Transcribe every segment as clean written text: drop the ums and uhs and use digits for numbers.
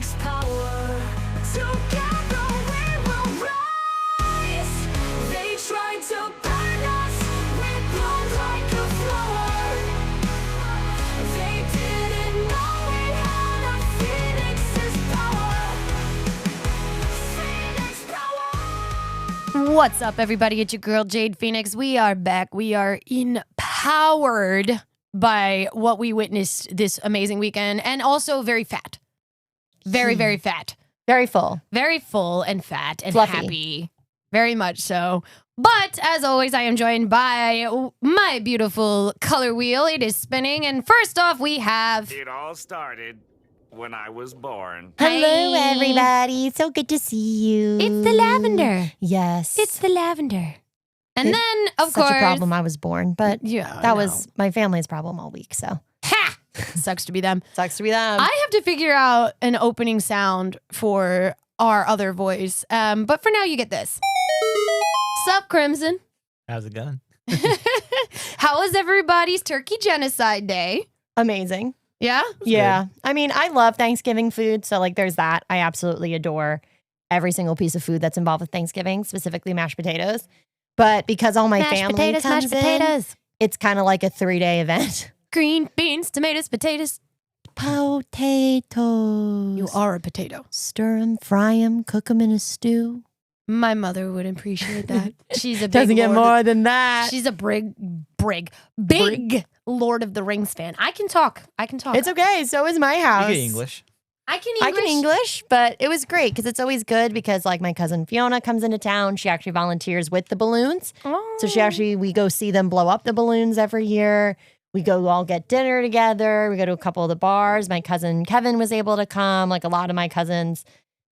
Phoenix power. Together we will rise. They tried to burn us, we bloom like a flower. They didn't know we had a Phoenix's power. Phoenix power. What's up, everybody? It's your girl, Jade Feinics. We are back. We are empowered by what we witnessed this amazing weekend, and also very fat. Very, very fat. Very full. Very full and fat and Fluffy. happy. Very much so. But as always, I am joined by my beautiful color wheel. It is spinning. And first off, we have... It all started when I was born. Hello, Hi. everybody. So good to see you. It's the lavender. Yes. It's the lavender. And then, of such course... a problem. I was born, but Yeah, that was my family's problem all week. So Ha! Sucks to be them. sucks to be them. I have to figure out an opening sound for our other voice. But for now, you get this. Sup, Crimson? How's it going? How was everybody's Turkey Genocide Day? Amazing. Yeah? Yeah. I mean, I love Thanksgiving food. So, like, there's that. I absolutely adore every single piece of food that's involved with Thanksgiving, specifically mashed potatoes. But because all my family comes in, it's kind of like a 3-day event. Green beans, tomatoes, potatoes. Potatoes. You are a potato. Stir them, fry them, cook them in a stew. My mother would appreciate that. She's a big Doesn't get Lord more than that. She's a big Lord of the Rings fan. I can talk. It's okay. So is my house. You get English. I can I can English, but it was great because it's always good because like my cousin Fiona comes into town. She actually volunteers with the balloons. Oh. So we go see them blow up the balloons every year. We go all get dinner together. We go to a couple of the bars. My cousin Kevin was able to come, like a lot of my cousins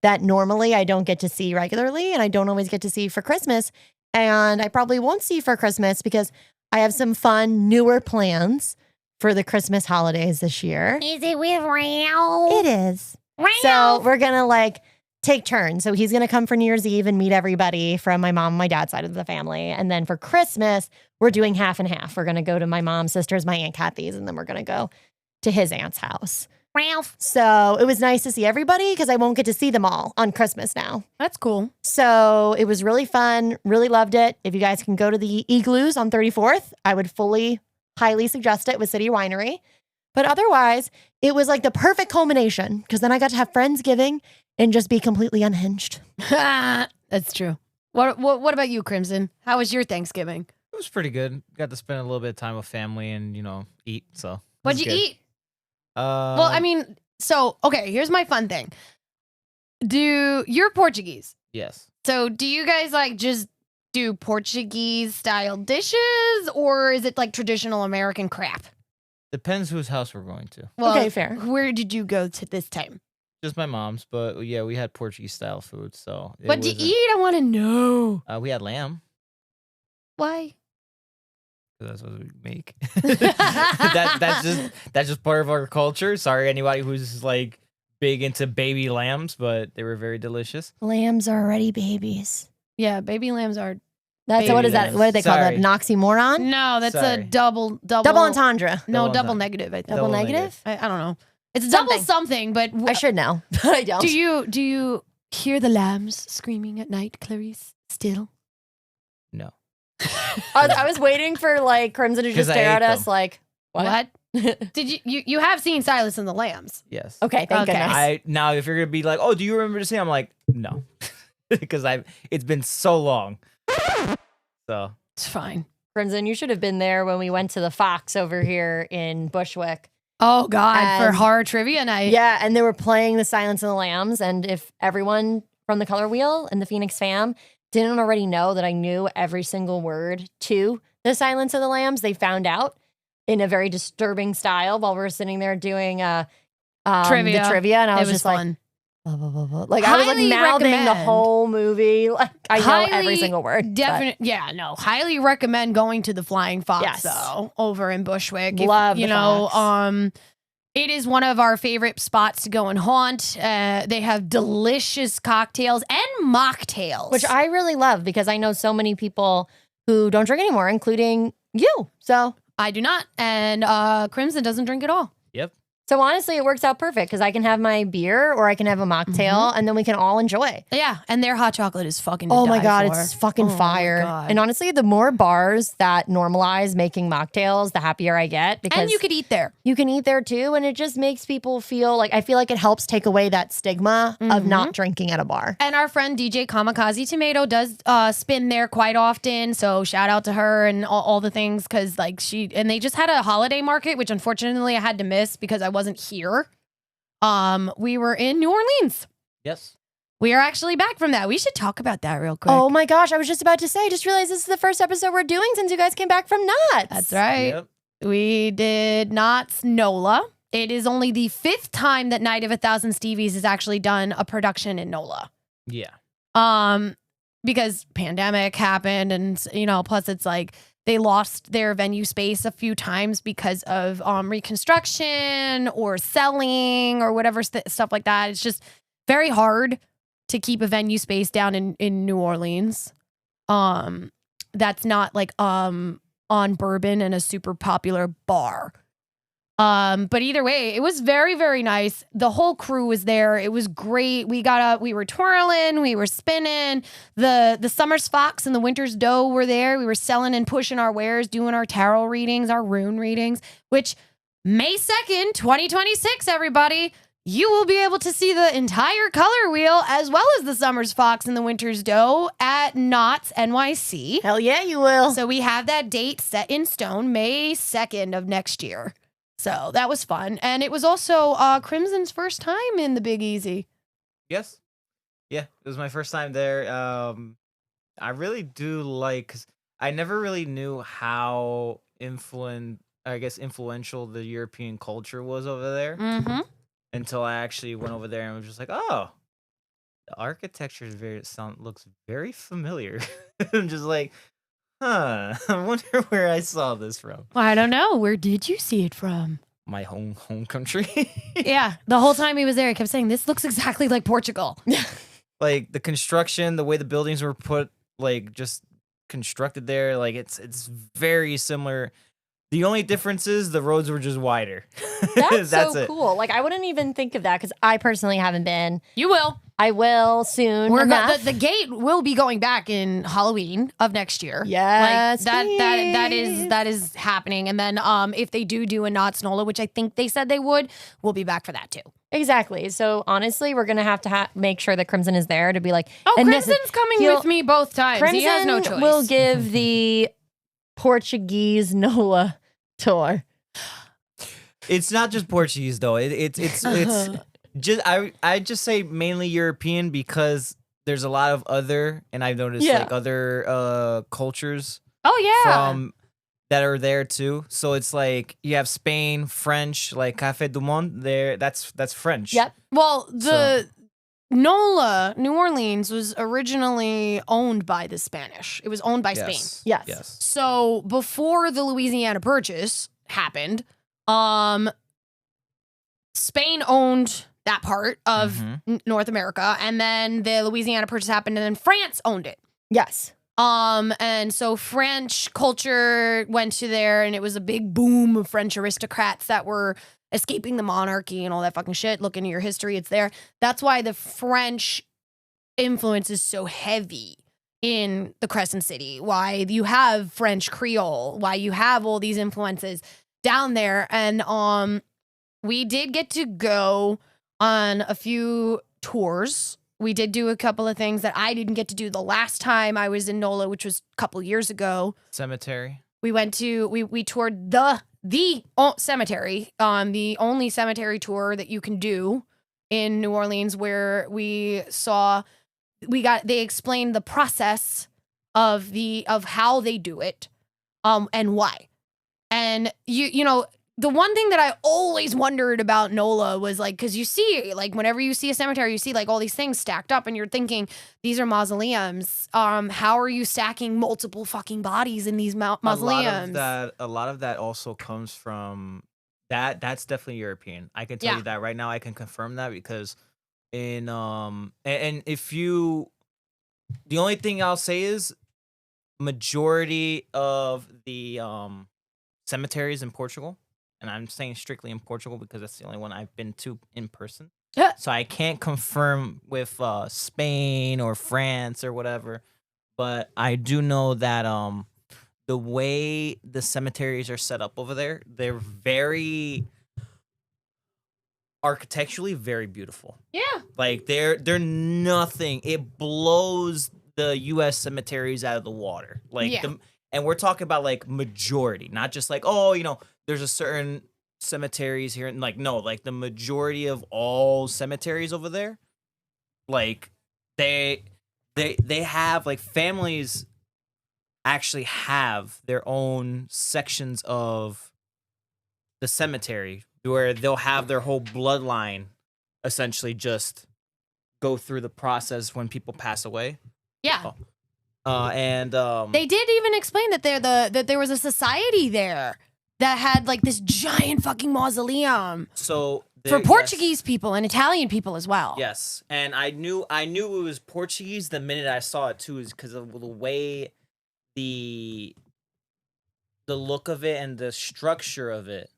that normally I don't get to see regularly and I don't always get to see for Christmas. And I probably won't see for Christmas because I have some fun, newer plans for the Christmas holidays this year. Is it with Ralph? It is. So we're going to like take turns. So he's going to come for New Year's Eve and meet everybody from my mom and my dad's side of the family. And then for Christmas, we're doing half and half. We're going to go to my mom's sister's, my Aunt Kathy's, and then we're going to go to his aunt's house. Ralph. So it was nice to see everybody because I won't get to see them all on Christmas now. That's cool. So it was really fun. Really loved it. If you guys can go to the Igloos on 34th, I would highly suggest it with City Winery. But otherwise, it was like the perfect culmination because then I got to have Friendsgiving and just be completely unhinged. That's true. What about you, Crimson? How was your Thanksgiving? It was pretty good. Got to spend a little bit of time with family and, eat. So it What'd was you good. eat? Well, Well, I mean, okay, here's my fun thing. You're Portuguese. yes. So do you guys like just do Portuguese style dishes or is it like traditional American crap? Depends whose house we're going to. Well, Okay, fair. Where did you go to this time? Just my mom's, but yeah, we had Portuguese style food. So What'd you eat? I want to know. We had lamb. Why? 'Cause that's what we make. that's just part of our culture. Sorry, anybody who's like big into baby lambs, but they were very delicious. Lambs are already babies. Yeah, baby lambs are. That's Baby what is that? lambs. What do they call that? Sorry. An oxymoron? No, that's Sorry. a double Double entendre. No, Double double entendre. negative. I think. Double negative? I don't know. It's double something, but I should know, but I don't. do you hear the lambs screaming at night, Clarice? Still? No. I was waiting for like Crimson to 'Cause just I stare at ate us them. like, what? Did you have seen Silas and the Lambs? Yes. Okay, thank Okay. goodness. Now if you're gonna be like, oh, do you remember this thing? I'm like, no, because it's been so long. So It's fine. Crimson, you should have been there when we went to the Fox over here in Bushwick. Oh God, for And- horror trivia night. Yeah, and they were playing The Silence of the Lambs. And if everyone from the Color Wheel and the Phoenix fam didn't already know that I knew every single word to The Silence of the Lambs, they found out in a very disturbing style while we were sitting there doing Trivia. the trivia. And I It was was just like, fun. blah, blah, blah, blah. Like I was like Highly mouthing the recommend. whole movie. Like I know every Highly single word. Definitely, yeah, no. Highly recommend going to the Flying Fox Yes. though, over in Bushwick. Love you the know, Fox. it is one of our favorite spots to go and haunt. They have delicious cocktails and mocktails, Which I really love because I know so many people who don't drink anymore, including you. So I do not, and Crimson doesn't drink at all. yep. So honestly, it works out perfect because I can have my beer or I can have a mocktail and then we can all enjoy. Yeah, and their hot chocolate is fucking. To Oh my die God, for. it's fucking Oh my fire. God. And honestly, the more bars that normalize making mocktails, the happier I get because And you could eat there. you can eat there too. And it just makes people feel like, I feel like it helps take away that stigma of not drinking at a bar. And our friend DJ Kamikaze Tomato does spin there quite often. So shout out to her and all the things because like they just had a holiday market, which unfortunately I had to miss because I wasn't here. We were in New Orleans. Yes. We are actually back from that. We should talk about that real quick. Oh my gosh, I was just about to say, I just realized this is the first episode we're doing since you guys came back from Knots. That's right. Yep. We did Knots NOLA. It is only the 5th time that Night of 1,000 Stevies has actually done a production in NOLA. Yeah. Because pandemic happened and, plus it's like they lost their venue space a few times because of reconstruction or selling or whatever stuff like that. It's just very hard to keep a venue space down in New Orleans. That's not like on Bourbon and a super popular bar. But either way, it was very, very nice. The whole crew was there. It was great. We were twirling, we were spinning. The Summer's Fox and the Winter's Doe were there. We were selling and pushing our wares, doing our tarot readings, our rune readings, which May 2nd, 2026, everybody, you will be able to see the entire color wheel as well as the Summer's Fox and the Winter's Doe at Knott's NYC. Hell yeah, you will. So we have that date set in stone, May 2nd of next year. So that was fun. And it was also Crimson's first time in the Big Easy. Yes. Yeah, it was my first time there. I really do like, cause I never really knew how influential the European culture was over there Mm-hmm. until I actually went over there and was just like, oh, the architecture is looks very familiar. I'm just like, I wonder where I saw this from. I don't know. Where did you see it from? My home country. Yeah. The whole time he was there, he kept saying, this looks exactly like Portugal. Like the construction, the way the buildings were put, like just constructed there, like it's very similar. The only difference is the roads were just wider. That's so it. cool. Like, I wouldn't even think of that because I personally haven't been. You will. I will soon. The gate will be going back in Halloween of next year. Yes, like that is happening. And then if they do a Knott's NOLA, which I think they said they would, we'll be back for that too. Exactly. So honestly, we're gonna have to make sure that Crimson is there to be like. Oh, and Crimson's coming with me both times. Crimson He has no choice. will give the Portuguese NOLA tour. It's not just Portuguese though. It's just I just say mainly European because there's a lot of other, and I've noticed like other cultures Oh yeah. from that are there too. So it's like you have Spain, French, like Café du Monde there. That's French. Yep. Well, the NOLA, New Orleans, was originally owned by the Spanish. It was owned by Spain. Yes. Yes. So before the Louisiana Purchase happened, Spain owned that part of North America, and then the Louisiana Purchase happened, and then France owned it. Yes. And so French culture went to there, and it was a big boom of French aristocrats that were escaping the monarchy and all that fucking shit. Look into your history, it's there. That's why the French influence is so heavy in the Crescent City. Why you have French Creole, why you have all these influences down there. And we did get to go on a few tours. We did do a couple of things that I didn't get to do the last time I was in NOLA, which was a couple years ago. Cemetery. We went to we toured the cemetery, the only cemetery tour that you can do in New Orleans, where they explained the process of how they do it, and why. And you know, the one thing that I always wondered about NOLA was like, because you see, like, whenever you see a cemetery, you see like all these things stacked up, and you're thinking, these are mausoleums. How are you stacking multiple fucking bodies in these mausoleums? A lot of that also comes from that. That's definitely European. I can tell you that right now. I can confirm that because in and if you, the only thing I'll say is majority of the cemeteries in Portugal and I'm saying strictly in Portugal because that's the only one I've been to in person. Yeah. So I can't confirm with Spain or France or whatever, but I do know that the way the cemeteries are set up over there, they're very architecturally very beautiful. Yeah. Like they're nothing. It blows the U.S. cemeteries out of the water. Like Yeah. and we're talking about like majority, not just like, oh, there's a certain cemeteries here, and like no, like the majority of all cemeteries over there, like they have like families actually have their own sections of the cemetery where they'll have their whole bloodline essentially just go through the process when people pass away. Yeah. And They did even explain that there was a society there that had like this giant fucking mausoleum so for Portuguese people and Italian people as well. Yes, and I knew it was Portuguese the minute I saw it too, is because of the way the look of it and the structure of it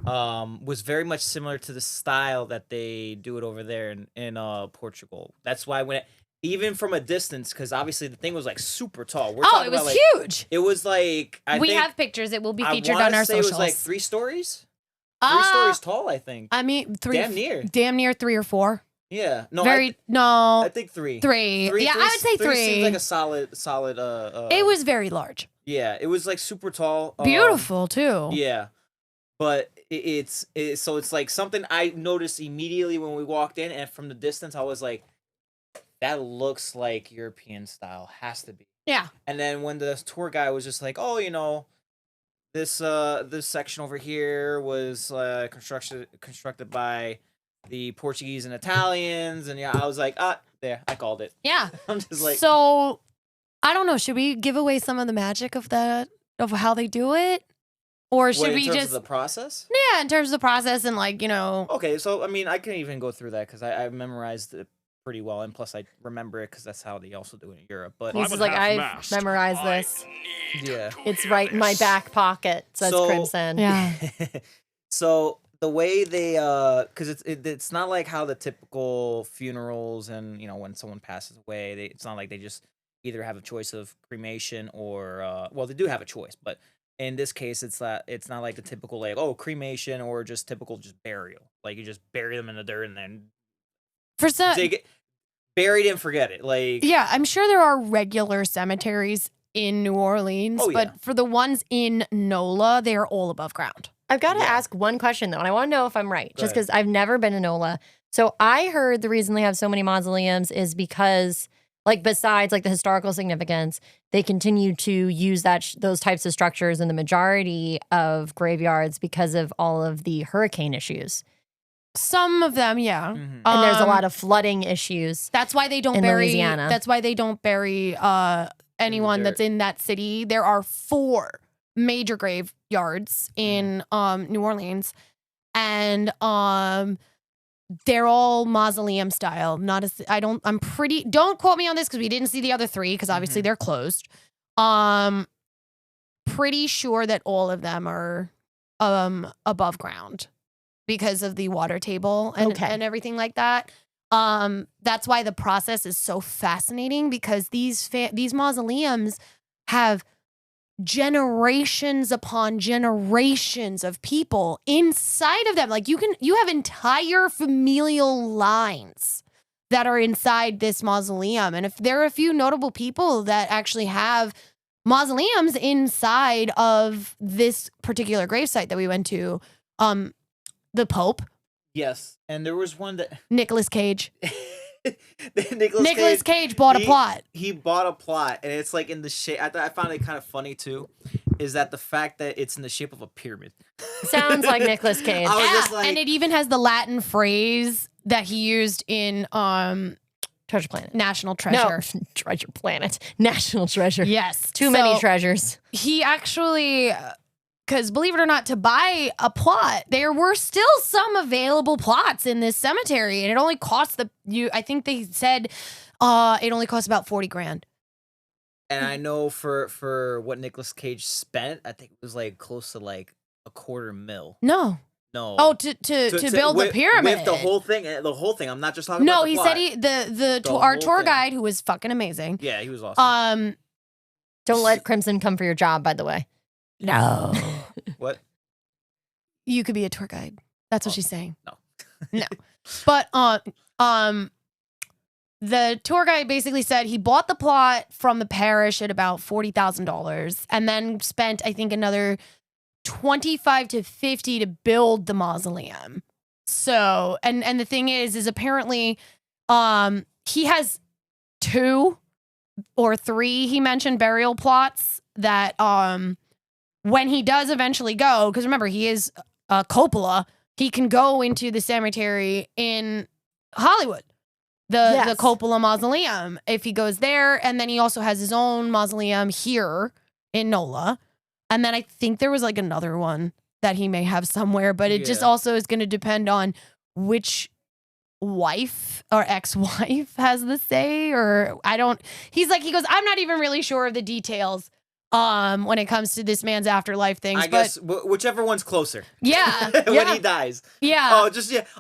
was very much similar to the style that they do it over there in Portugal. That's why even from a distance, because obviously the thing was like super tall. We're talking it was about, like, huge. It was like We have pictures. It will be featured I on our say socials. It was like 3 stories. 3 stories tall, I think. I mean, damn near 3 or 4. Yeah, no, no. I think 3. 3. Yeah, I would say 3. Seems like a solid. It was very large. Yeah, it was like super tall. Beautiful too. Yeah, but it's so it's like something I noticed immediately when we walked in, and from the distance I was like, that looks like European style, has to be. Yeah. And then when the tour guy was just like, oh, this section over here was constructed by the Portuguese and Italians, and yeah, I was like, there, I called it. Yeah. I'm just like, so I don't know. Should we give away some of the magic of how they do it, or should we in terms just of the process? Yeah, in terms of the process and like Okay, so I mean, I can even go through that because I memorized it pretty well, and plus I remember it because that's how they also do it in Europe. But He's like, I've memorized this. Yeah, it's right in my back pocket. Says Crimson. Yeah. So the way they, because it's not like how the typical funerals and when someone passes away, it's not like they just either have a choice of cremation or well, they do have a choice, but in this case, it's not like the typical like cremation or just typical just burial. Like you just bury them in the dirt and then for some dig it, buried and forget it. Like yeah, I'm sure there are regular cemeteries in New Orleans, but for the ones in NOLA, they are all above ground. I've got to ask one question though, and I want to know if I'm right, just because I've never been to NOLA. So I heard the reason they have so many mausoleums is because, like, besides like the historical significance, they continue to use those types of structures in the majority of graveyards because of all of the hurricane issues. Some of them, yeah. Mm-hmm. And there's a lot of flooding issues. That's why they don't in bury. Louisiana. That's why they don't bury anyone that's in that city. There are 4 major graveyards in New Orleans, and they're all mausoleum style. Don't quote me on this because we didn't see the other 3 because obviously they're closed. Pretty sure that all of them are above ground because of the water table and everything like that. That's why the process is so fascinating, because these mausoleums have generations upon generations of people inside of them. Like you have entire familial lines that are inside this mausoleum. And if there are a few notable people that actually have mausoleums inside of this particular gravesite that we went to, the Pope. Yes, and there was one that Nicolas Cage. Nicolas Cage bought a plot. He bought a plot, and it's like in the shape. I found it kind of funny too, is that the fact that it's in the shape of a pyramid. Sounds like Nicolas Cage. I was just like, and it even has the Latin phrase that he used in Treasure Planet. National Treasure. No, Treasure Planet. National Treasure. Yes. Too many treasures. He actually, because believe it or not, to buy a plot, there were still some available plots in this cemetery, and it only cost I think they said it only cost about $40,000. And I know for what Nicolas Cage spent, I think it was like close to like $250,000. No. No. Oh, to build the pyramid. With the whole thing. I'm not just talking about No, the he plot. said our whole tour thing. guide, who was fucking amazing. Yeah, he was awesome. Don't let Crimson come for your job, by the way. No. What? You could be a tour guide. That's what Oh, she's saying. no. No. But the tour guide basically said he bought the plot from the parish at about $40,000 and then spent, I think, another 25 to 50 to build the mausoleum. So, and the thing is apparently he has 2 or 3, he mentioned, burial plots that when he does eventually go, because remember, he is a Coppola, he can go into the cemetery in Hollywood, the Coppola mausoleum, if he goes there. And then he also has his own mausoleum here in NOLA. And then I think there was like another one that he may have somewhere, but it just also is going to depend on which wife or ex-wife has the say, or he goes, I'm not even really sure of the details when it comes to this man's afterlife things. I guess whichever one's closer. Yeah. When he dies. Yeah.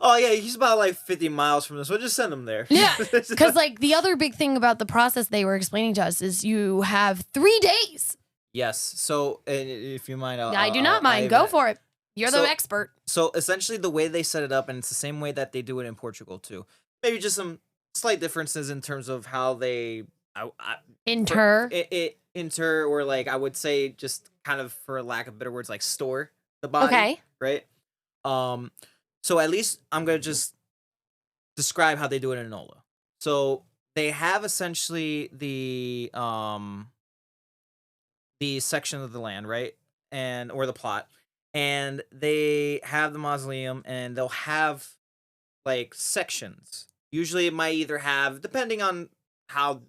Oh yeah, he's about like 50 miles from this. We'll just send him there. Yeah. Because like the other big thing about the process they were explaining to us is you have 3 days. Yes. So if you mind, I do not mind. Go for it. You're the expert. So essentially the way they set it up, and it's the same way that they do it in Portugal too. Maybe just some slight differences in terms of how they Inter, or like I would say just kind of, for lack of better words, like store the body. Okay. Right. So at least I'm gonna just describe how they do it in NOLA. So they have essentially the section of the land, right, or the plot, and they have the mausoleum, and they'll have like sections. Usually, it might either have, depending on how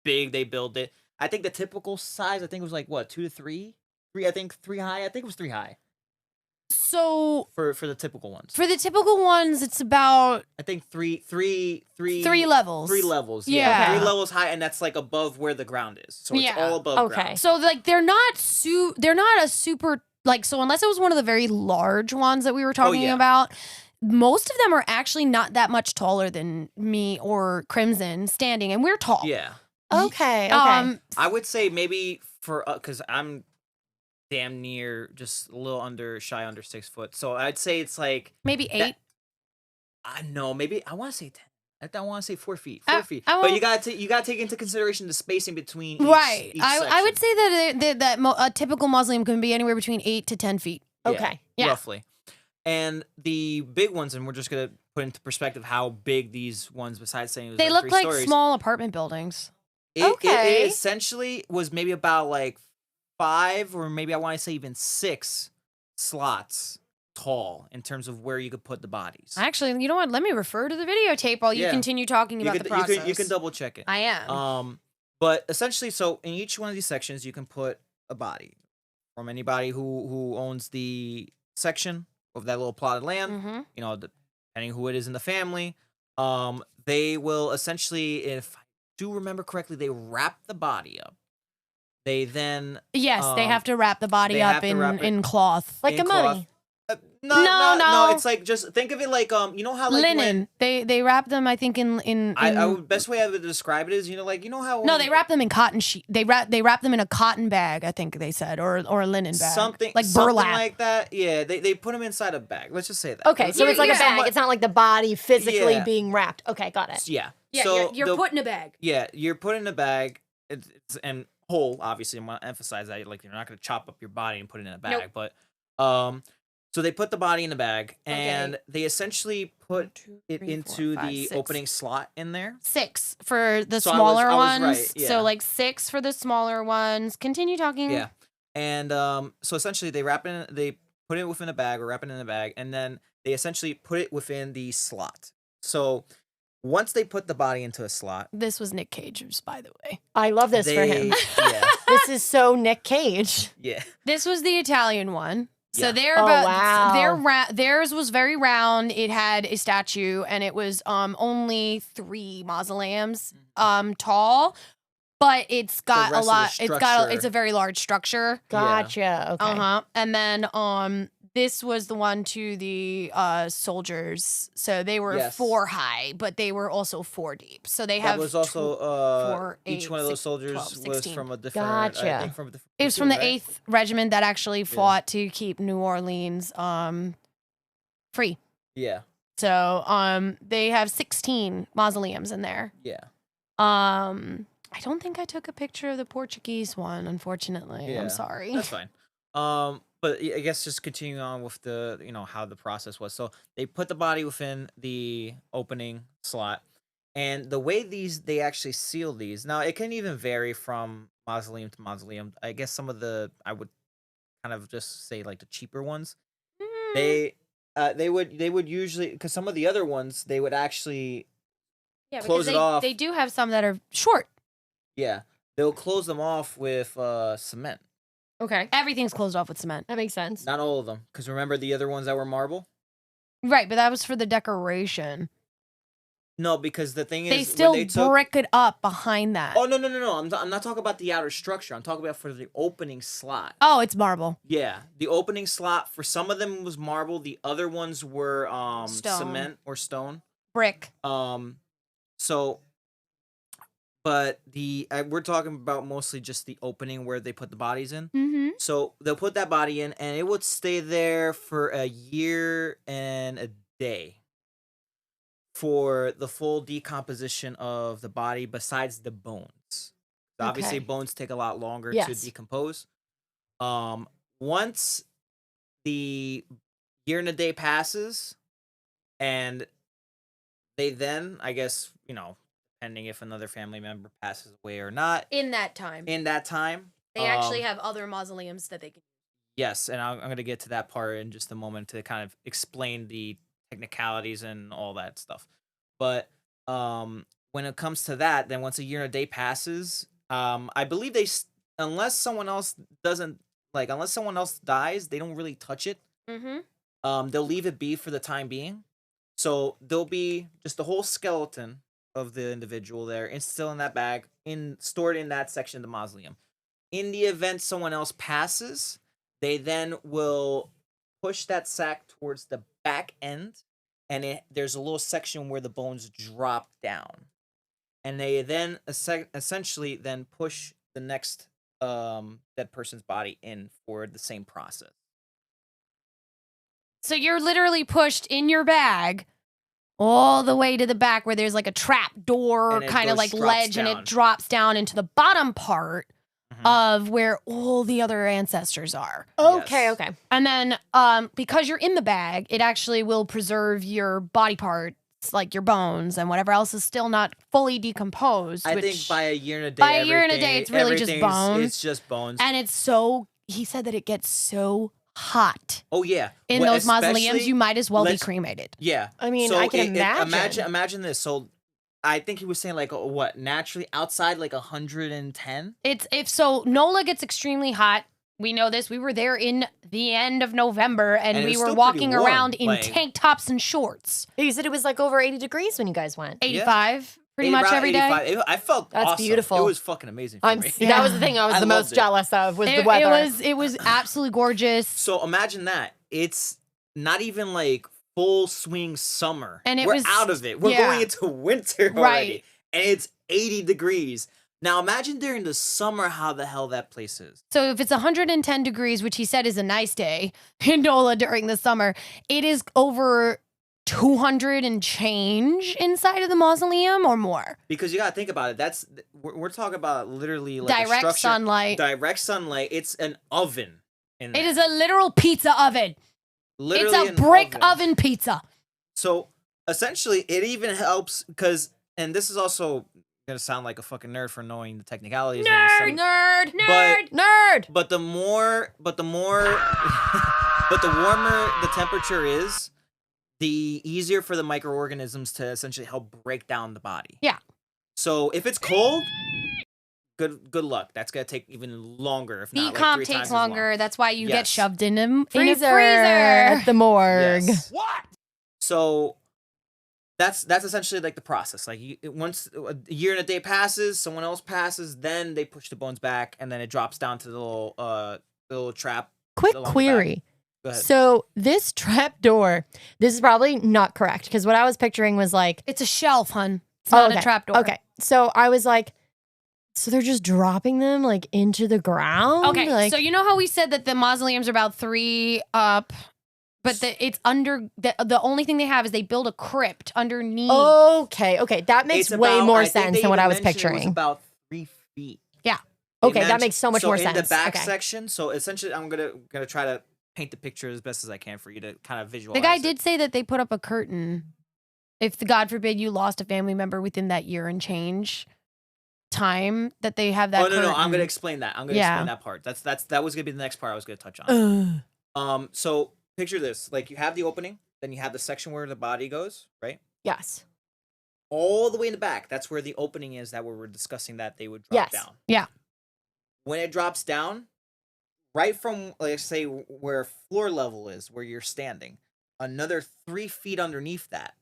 big they build it. I think the typical size, I think, was like what, 2 to 3, 3. I think 3 high. I think it was 3 high. So for the typical ones. For the typical ones, it's about, I think three levels. 3 levels. Yeah. Okay. 3 levels high, and that's like above where the ground is. So it's all above ground. So like they're not a super, like, so unless it was one of the very large ones that we were talking about, most of them are actually not that much taller than me or Crimson standing, and we're tall. Yeah. Okay. I would say maybe for, because I'm damn near just a little shy under 6 foot. So I'd say it's like maybe 8. I know, maybe I want to say 10. I want to say 4 feet. But you got to take into consideration the spacing between each, right. Each I would say that a typical mausoleum can be anywhere between 8 to 10 feet. Okay. Yeah. Roughly. And the big ones, and we're just gonna put into perspective how big these ones, besides saying it was they like look 3 like stories, small apartment buildings. It essentially was maybe about like 5, or maybe I want to say even 6 slots tall in terms of where you could put the bodies. Actually, you know what? Let me refer to the videotape while you continue talking about the process. You can double check it. I am. But essentially, so in each one of these sections, you can put a body from anybody who owns the section of that little plot of land. Mm-hmm. You know, depending who it is in the family. They will essentially, if I do remember correctly, they wrap the body up. They then they have to wrap the body up in cloth, like a mummy. No. It's like, just think of it like you know how like linen. They wrap them, I think, in best way I would describe it is, you know how no, they wrap them in cotton sheet. They wrap them in a cotton bag, I think they said, or a linen bag, something burlap, like that. Yeah, they put them inside a bag. Let's just say that. Okay, so it's like a bag. It's not like the body physically being wrapped. Okay, got it. Yeah. Yeah, so you're put in a bag. Yeah, you're put in a bag. It's and whole. Obviously, I'm gonna emphasize that. Like, you're not gonna chop up your body and put it in a bag, but so they put the body in the bag, and they essentially put it into the opening slot in there. 6 for the so smaller I was ones. right, yeah. So like 6 for the smaller ones. Continue talking. Yeah, and so essentially they put it within a bag, or wrap it in a bag, and then they essentially put it within the slot. So once they put the body into a slot, this was Nick Cage's, by the way. I love this for him. Yeah, this is so Nick Cage. Yeah, this was the Italian one. So Yeah. they're theirs was very round. It had a statue, and it was only 3 mausoleums tall. but it's got a rest of the lot. structure. It's a very large structure. Gotcha. Okay. And then this was the one to the soldiers. So they were Yes. 4 high, but they were also 4 deep. So they have That was also 4, each 8, one of those 6, soldiers 12, was 16. from a different. Gotcha. I think from a different. It was from the platoon, right? 8th Regiment that actually fought to keep New Orleans free. Yeah. So they have 16 mausoleums in there. Yeah. I don't think I took a picture of the Portuguese one, unfortunately. Yeah. I'm sorry. That's fine. But I guess just continuing on with the how the process was. So they put the body within the opening slot, and the way they actually seal these. Now it can even vary from mausoleum to mausoleum. I guess some of I would kind of just say like the cheaper ones. They would usually, because some of the other ones they would actually close it off. They do have some that are short. Yeah, they'll close them off with cement. Okay. Everything's closed off with cement. That makes sense. Not all of them, because remember the other ones that were marble? Right, but that was for the decoration. No, because the thing is, They still when they took, brick it up behind that. Oh no! I'm not talking about the outer structure. I'm talking about for the opening slot. Oh, it's marble. Yeah, the opening slot for some of them was marble. The other ones were Stone. cement or stone. Brick. So, but we're talking about mostly just the opening where they put the bodies in. Mm-hmm. So they'll put that body in, and it would stay there for a year and a day for the full decomposition of the body, besides the bones. Obviously, Okay. bones take a lot longer to Yes. decompose. Once the year and a day passes, and they then, I guess, depending if another family member passes away or not, In that time. in that time, They actually have other mausoleums that they can. yes, and I'm going to get to that part in just a moment to kind of explain the technicalities and all that stuff. But when it comes to that, then once a year and a day passes, I believe unless someone else dies, they don't really touch it. Mm-hmm. They'll leave it be for the time being. So there'll be just the whole skeleton of the individual there, and still in that bag, stored in that section of the mausoleum. In the event someone else passes, they then will push that sack towards the back end, and there's a little section where the bones drop down, and they then essentially then push the next dead person's body in for the same process. So you're literally pushed in your bag all the way to the back where there's like a trap door And it kind of like drops ledge, and down. it drops down into the bottom part of where all the other ancestors are. Okay. Yes. Okay. And then because you're in the bag, it actually will preserve your body parts, like your bones and whatever else is still not fully decomposed. I which, think by a year and a day, by a year and a day, it's really just everything's- bones. It's just bones. and he said that it gets so hot Oh yeah, in those mausoleums, you might as well be let's- cremated. Yeah, I mean, I can imagine. Imagine this. So, I think he was saying like what naturally outside like 110. So NOLA gets extremely hot. We know this. We were there in the end of November, and And it we was were still walking pretty warm, around in like- tank tops and shorts. You said it was like over 80 degrees when you guys went. 85, pretty much Around every day. 85. I felt That's awesome. beautiful. It was fucking amazing. For me. That was the thing I was I the loved most it. jealous of was the weather. It was absolutely gorgeous. So imagine that. It's not even like full swing summer. And it we're was- out of it. We're yeah. going into winter already. Right. And it's 80 degrees. Now imagine during the summer how the hell that place is. So if it's 110 degrees, which he said is a nice day in NOLA during the summer, it is over 200 and change inside of the mausoleum or more. Because you gotta think about it. We're talking about literally like a Direct structure- sunlight. Direct sunlight. It's an oven. In It there. is a literal pizza oven. Literally It's a an brick oven pizza. So essentially, it even helps because, and this is also gonna sound like a fucking nerd for knowing the technicalities. Nerd, nerd, nerd, nerd. But the more, but the warmer the temperature is, the easier for the microorganisms to essentially help break down the body. Yeah. So if it's cold, good luck. That's gonna take even longer. If not, like Decomp 3 times takes as long. longer. That's why you get Yes. shoved in a freezer freezer. at the morgue. Yes. What? So that's essentially like the process. Like once a year and a day passes, someone else passes, then they push the bones back, and then it drops down to the little trap. Quick along the back. query. Go ahead. So this trap door, this is probably not correct because what I was picturing was like, It's a shelf, hun. It's not okay, a trapdoor. Okay. So I was like, so they're just dropping them like into the ground? Okay, Like, so you know how we said that the mausoleums are about 3 up, but it's under the only thing they have is they build a crypt underneath. okay. That makes It's way about- more I think sense they than what even I was mentioned it picturing. about 3 feet. Yeah. They Okay, that mentioned- makes so much more in sense. the back Okay. section, so essentially, I'm gonna try to paint the picture as best as I can for you to kind of visualize. The guy it. did say that they put up a curtain. If God forbid you lost a family member within that year and change time that they have that. Oh no, I'm curtain. gonna explain that. I'm gonna Yeah. explain that part. That was gonna be the next part I was gonna touch on. Ugh. So picture this: like you have the opening, then you have the section where the body goes, right? Yes. All the way in the back. That's where the opening is that we were discussing that they would drop Yes. down. Yeah. When it drops down, right from let's say where floor level is, where you're standing, another 3 feet underneath that.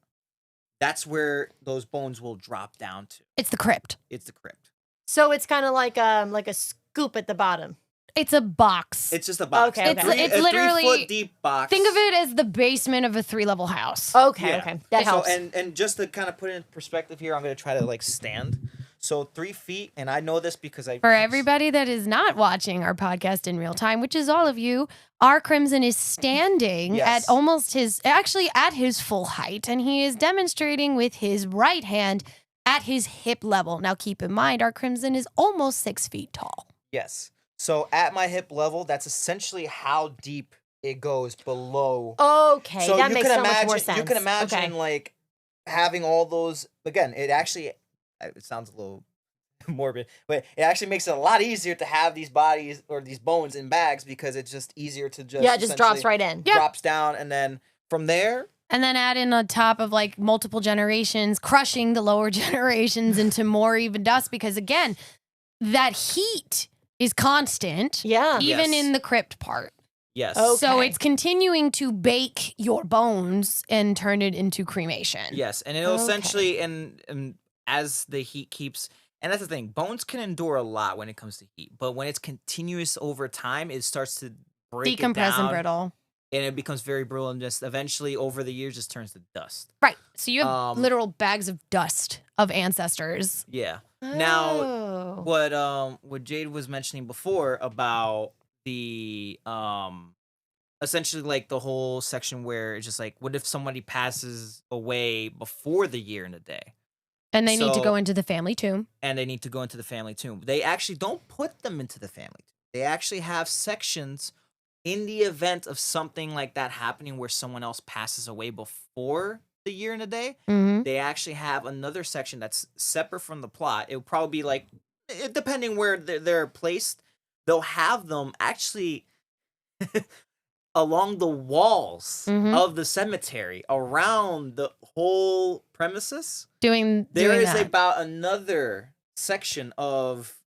That's where those bones will drop down to. It's the crypt. It's the crypt. So it's kind of like a scoop at the bottom. It's a box. It's just a box. Okay, It's- okay. it's a literally- 3-foot deep box. Think of it as the basement of a 3-level house. Okay, Yeah. okay. That So, helps. and just to kind of put it in perspective here, I'm gonna try to like stand. So 3 feet, and I know this because I For everybody that is not watching our podcast in real time, which is all of you, our Crimson is standing Yes. at almost at his full height, and he is demonstrating with his right hand at his hip level. Now, keep in mind, our Crimson is almost 6 feet tall. Yes. So at my hip level, that's essentially how deep it goes below. Okay, so that you makes can so imagine, much more sense. You can imagine Okay. like having all those. Again, it sounds a little morbid, but it actually makes it a lot easier to have these bodies or these bones in bags because it's just easier to just Yeah, it just drops essentially right in. Yeah. drops down, and then from there. And then add in on top of like multiple generations, crushing the lower generations into more even dust because, again, that heat is constant, Yeah. even Yes. in the crypt part. Yes. Oh. So Okay. it's continuing to bake your bones and turn it into cremation. Yes, and it'll Okay. essentially and as the heat keeps, and that's the thing, bones can endure a lot when it comes to heat, but when it's continuous over time, it starts to break it Decompress and down, brittle. and it becomes very brittle, and just eventually over the years just turns to dust. Right. So you have Um, literal bags of dust of ancestors. Yeah. Now, Oh. what Jade was mentioning before about the essentially like the whole section where it's just like, what if somebody passes away before the year and a day? And they need to So- go into the family tomb. And they need to go into the family tomb. They actually don't put them into the family tomb. They actually have sections in the event of something like that happening where someone else passes away before the year and a day. Mm-hmm. They actually have another section that's separate from the plot. It would probably be like, depending where they're placed, they'll have them actually along the walls Mhm. of the cemetery around the whole premises. Doing There is that. about another section of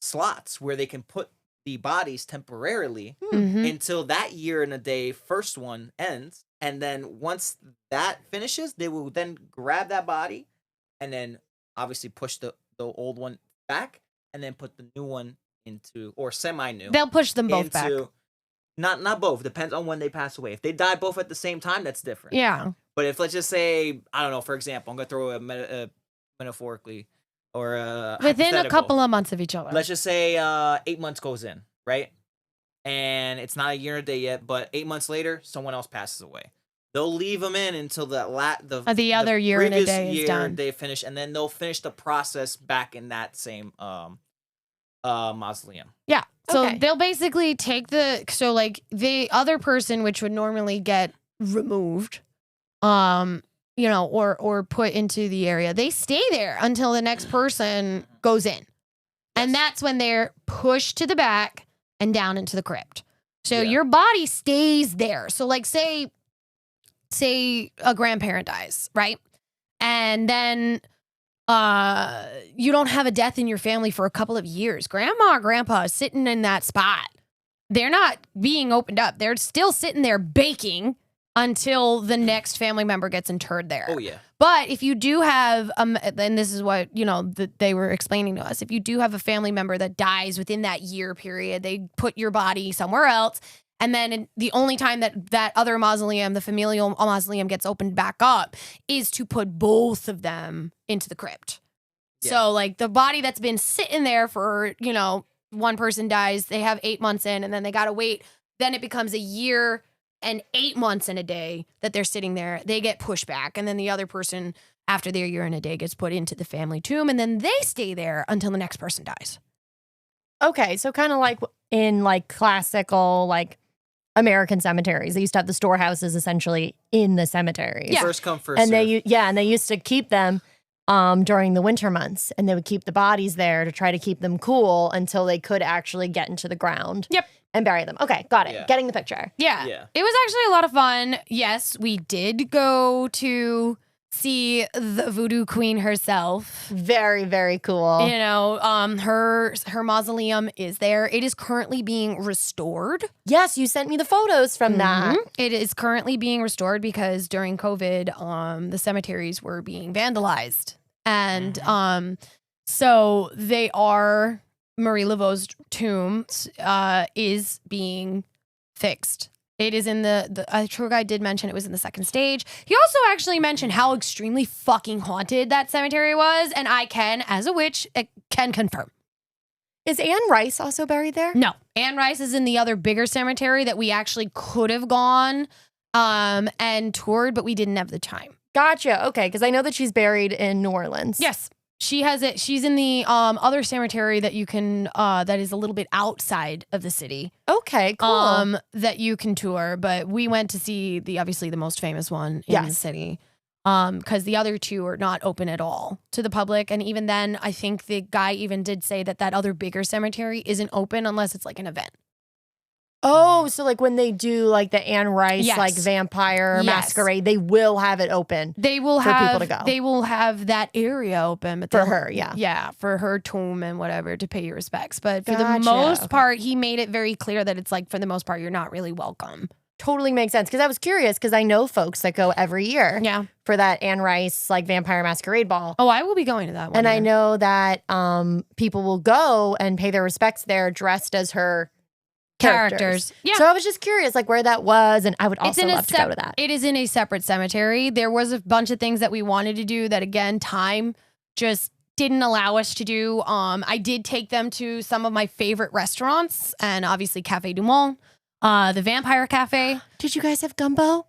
slots where they can put the bodies temporarily Mhm. until that year and a day first one ends, and then once that finishes, they will then grab that body and then obviously push the old one back and then put the new one into, or semi-new They'll push them both back. into, not both, depends on when they pass away. If they die both at the same time, that's different. Yeah. But if, let's just say, I don't know, for example, I'm gonna throw a metaphorically or Within a couple of months of each other. let's just say 8 months goes in, right? And it's not a year and a day yet, but 8 months later, someone else passes away. They'll leave them in until the other year and a previous day is year done. They finish, and then they'll finish the process back in that same mausoleum. Yeah. So Okay. they'll basically take like the other person, which would normally get removed, or put into the area, they stay there until the next person goes in. And Yes. that's when they're pushed to the back and down into the crypt. So Yeah. your body stays there. So like say a grandparent dies, right? And then you don't have a death in your family for a couple of years. Grandma or grandpa is sitting in that spot. They're not being opened up. They're still sitting there baking until the next family member gets interred there. Oh yeah. But if you do have, and this is what, they were explaining to us, if you do have a family member that dies within that year period, they put your body somewhere else. And then the only time that other mausoleum, the familial mausoleum, gets opened back up is to put both of them into the crypt. Yeah. So like the body that's been sitting there for, one person dies, they have 8 months in, and then they got to wait. Then it becomes a year and 8 months and a day that they're sitting there. They get pushed back. And then the other person, after their year and a day, gets put into the family tomb. And then they stay there until the next person dies. Okay, so kind of like in like classical like American cemeteries, they used to have the storehouses essentially in the cemeteries. Yeah. First come, first And serve. they used to keep them during the winter months, and they would keep the bodies there to try to keep them cool until they could actually get into the ground. Yep. And bury them. Okay, got it. Yeah. Getting the picture. Yeah. Yeah. It was actually a lot of fun. Yes, we did go to see the voodoo queen herself. Very, very cool. Her mausoleum is there. It is currently being restored. Yes, you sent me the photos from that. Mhm. It is currently being restored because during COVID, the cemeteries were being vandalized. And so they are, Marie Laveau's tomb is being fixed. It is in the tour guide did mention it was in the second stage. He also actually mentioned how extremely fucking haunted that cemetery was. And I can, as a witch, can confirm. Is Anne Rice also buried there? No, Anne Rice is in the other bigger cemetery that we actually could have gone and toured, but we didn't have the time. Gotcha. Okay, because I know that she's buried in New Orleans. Yes, she has it. She's in the other cemetery that you can that is a little bit outside of the city. Okay, cool. That you can tour, but we went to see obviously the most famous one in the Yes. city. Because the other two are not open at all to the public. And even then, I think the guy even did say that other bigger cemetery isn't open unless it's like an event. Oh, so like when they do like the Anne Rice Yes. like vampire Yes. masquerade, they will have it open. They will For have people to go. They will have that area open, but For they'll- her, yeah. yeah, for her tomb and whatever to pay your respects. But for the Gotcha, most okay. part, he made it very clear that it's like for the most part, you're not really welcome. Totally makes sense. Because I was curious because I know folks that go every year Yeah. for that Anne Rice like vampire masquerade ball. Oh, I will be going to that one. And I year. know that people will go and pay their respects there dressed as her characters. Yeah. So I was just curious like where that was, and I would It's also in love to go to that. It is in a separate cemetery. There was a bunch of things that we wanted to do that again, time just didn't allow us to do. I did take them to some of my favorite restaurants and obviously Cafe Du Monde, the Vampire Cafe. Did you guys have gumbo?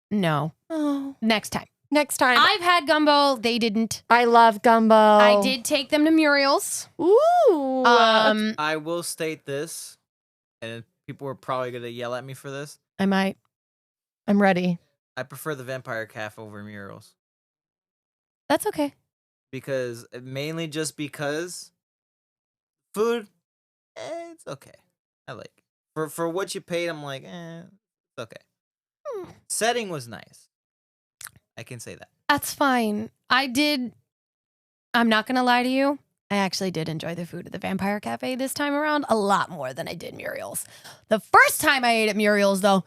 No. Oh, Next time. next time. I've had gumbo. They didn't. I love gumbo. I did take them to Muriel's. Ooh. I will state this, and people are probably gonna yell at me for this. I might. I'm ready. I prefer the Vampire Cafe over Murals That's okay. because mainly just because food, it's okay. I like it. For what you paid. I'm like, it's okay. Setting was nice. I can say that. That's fine. I'm not going to lie to you. I actually did enjoy the food at the Vampire Cafe this time around a lot more than I did Muriel's. The first time I ate at Muriel's though,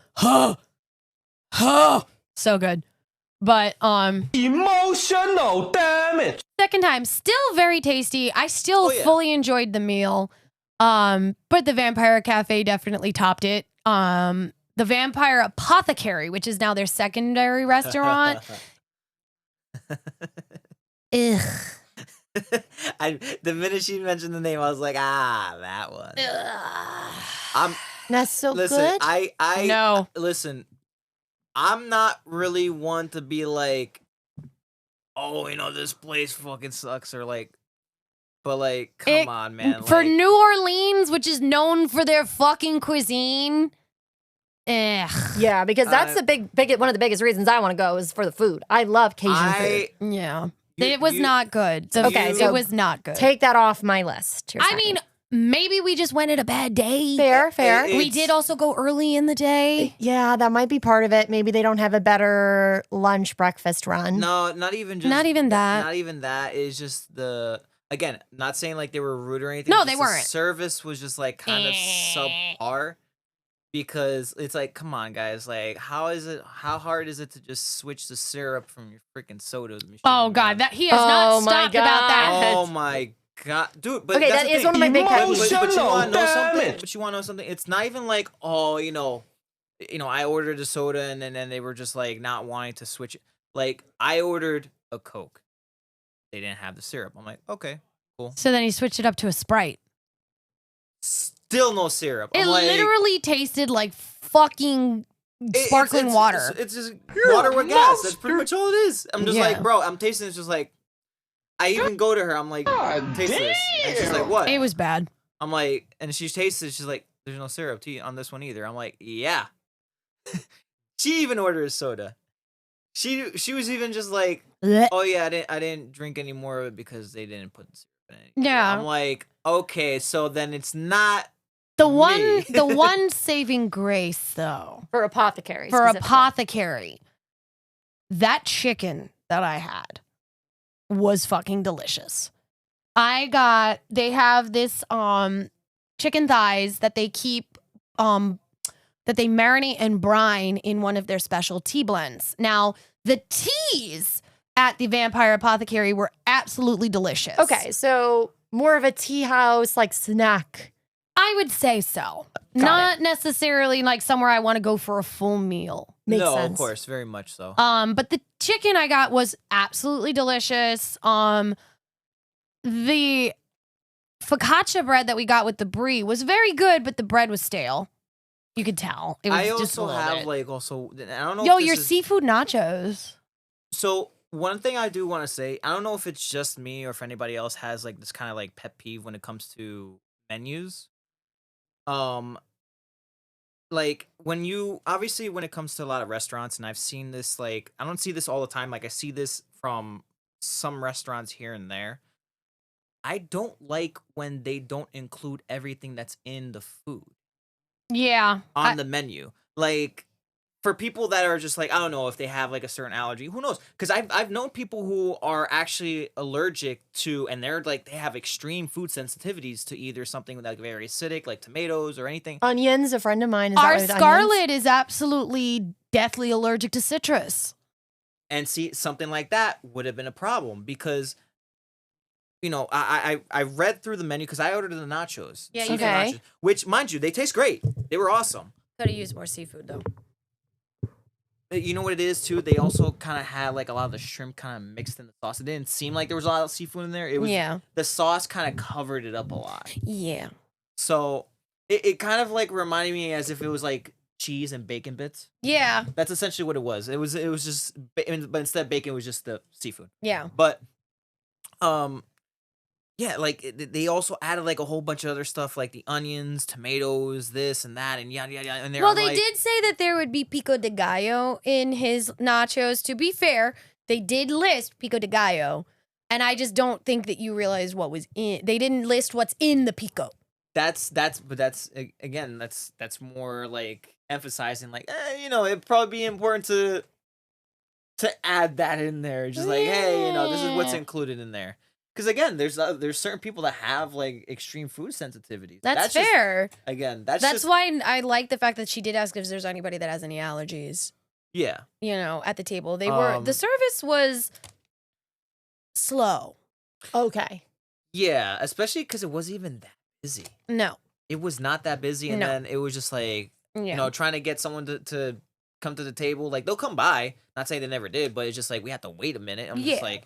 so good. But Emotional damage. second time, still very tasty. I still Oh, yeah. fully enjoyed the meal. But the Vampire Cafe definitely topped it. The Vampire Apothecary, which is now their secondary restaurant. Ugh. The minute she mentioned the name, I was like, that one. I'm That's so listen. good. I No. listen. I'm not really one to be like, oh, this place fucking sucks, or like, but like, come on, man. For like, New Orleans, which is known for their fucking cuisine. Ugh. Yeah, because that's Uh, the big one of the biggest reasons I want to go is for the food. I love Cajun food. Yeah. You- It was you- not good. Okay, It so was not good. Take that off my list. You're I saying. mean, maybe we just went at a bad day. fair. It- We it's- did also go early in the day. Yeah, that might be part of it. Maybe they don't have a better lunch breakfast run. No, not even just. Not even that. Not even that. It's just again, not saying like they were rude or anything. No, just they the weren't. Service was just like kind of subpar. because it's like, come on, guys, like, how hard is it to just switch the syrup from your freaking soda machine? Oh God, man? that he has Oh, not my stopped about that. Oh my god, dude! But Okay, that's that the is thing. one of my big pet But peeves. you Emotional want to know something? damage. But you want to know something? It's not even like, oh, I ordered a soda and then they were just like not wanting to switch it. Like I ordered a Coke, they didn't have the syrup. I'm like, okay, cool. So then he switched it up to a Sprite. Still no syrup. It I'm like, literally tasted like fucking sparkling water. It's just water with gas. That's pretty much all it is. I'm just Yeah. like, bro, I'm tasting. It's just like, I even go to her. I'm like, taste this. And she's like, what? It was bad. I'm like, and she tastes it. She's like, there's no syrup tea on this one either. I'm like, yeah. She even ordered a soda. She was even just like, Blech. oh yeah, I didn't drink any more of it because they didn't put the syrup in it. Yeah. I'm like, okay, so then it's not The me. one saving grace though For apothecary. for specifically. apothecary, that chicken that I had was fucking delicious. They have this chicken thighs that they keep that they marinate and brine in one of their special tea blends. Now, the teas at the Vampire Apothecary were absolutely delicious. Okay, so more of a tea house like snack. I would say so. Got Not necessarily like somewhere I want to go for a full meal. Makes no, sense. of course, very much so. But the chicken I got was absolutely delicious. The focaccia bread that we got with the brie was very good, but the bread was stale. You could tell. It was I just a also little have bit. like also I don't know. Yo, if this your is, seafood nachos. So one thing I do want to say, I don't know if it's just me or if anybody else has like this kind of like pet peeve when it comes to menus. Like when it comes to a lot of restaurants, and I've seen this, like I don't see this all the time. Like I see this from some restaurants here and there. I don't like when they don't include everything that's in the food Yeah. on the menu. Like for people that are just like, I don't know if they have like a certain allergy, who knows? Because I've known people who are actually allergic to, and they're like, they have extreme food sensitivities to either something like very acidic, like tomatoes or anything. Onions, a friend of mine is Our allergic to onions. Scarlet is absolutely deathly allergic to citrus. And see, something like that would have been a problem because, I read through the menu because I ordered the nachos. Yeah, you seafood did. nachos, which, mind you, they taste great. They were awesome. Gotta use more seafood though. You know what it is too? They also kind of had like a lot of the shrimp kind of mixed in the sauce. It didn't seem like there was a lot of seafood in there. It was the sauce kind of covered it up a lot. Yeah. So it kind of like reminded me as if it was like cheese and bacon bits. Yeah. That's essentially what it was. It was just, but instead of bacon, it was just the seafood. Yeah. But, yeah, like they also added like a whole bunch of other stuff, like the onions, tomatoes, this and that, and yada yada yada. And Well, they they did say that there would be pico de gallo in his nachos. To be fair, they did list pico de gallo, and I just don't think that you realized what was in. They didn't list what's in the pico. That's again, that's more like emphasizing like, it'd probably be important to add that in there. Just like, hey, this is what's Yeah. included in there. Because again, there's certain people that have like extreme food sensitivities. That's just- fair. again, that's That's just, why I like the fact that she did ask if there's anybody that has any allergies. yeah. At the table, they were. The service was slow. Okay. Yeah, especially because it wasn't even that busy. No. It was not that busy, and No. then it was just like, Yeah. trying to get someone to come to the table. Like they'll come by. Not saying they never did, but it's just like we have to wait a minute. I'm Yeah. just like,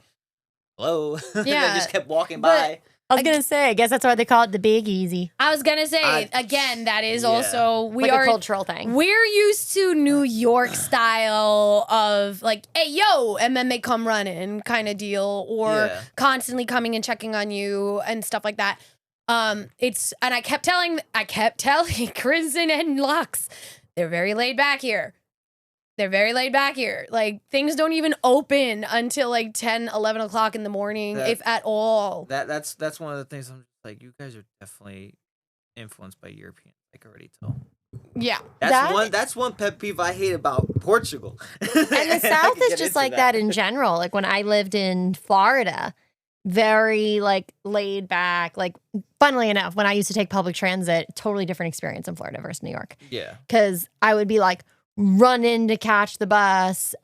hello. And they Yeah, just kept walking but- by. I was gonna say, I guess that's why they call it the Big Easy. I was gonna say I- again. That is yeah. also Like a cultural thing. We're used to New York style of like, hey, yo, and then they come running kind of deal, or Yeah. constantly coming and checking on you and stuff like that. And I kept telling Crimson and Lux, they're very laid back here. They're very laid back here. Like things don't even open until like 10, 11 o'clock in the morning, if at all. That's one of the things I'm just like, you guys are definitely influenced by Europeans. I can already tell. Yeah. That's one pet peeve I hate about Portugal. And the South is just like that in general. Like when I lived in Florida, very like laid back. Like, funnily enough, when I used to take public transit, totally different experience in Florida versus New York. Yeah. Because I would be like running to catch the bus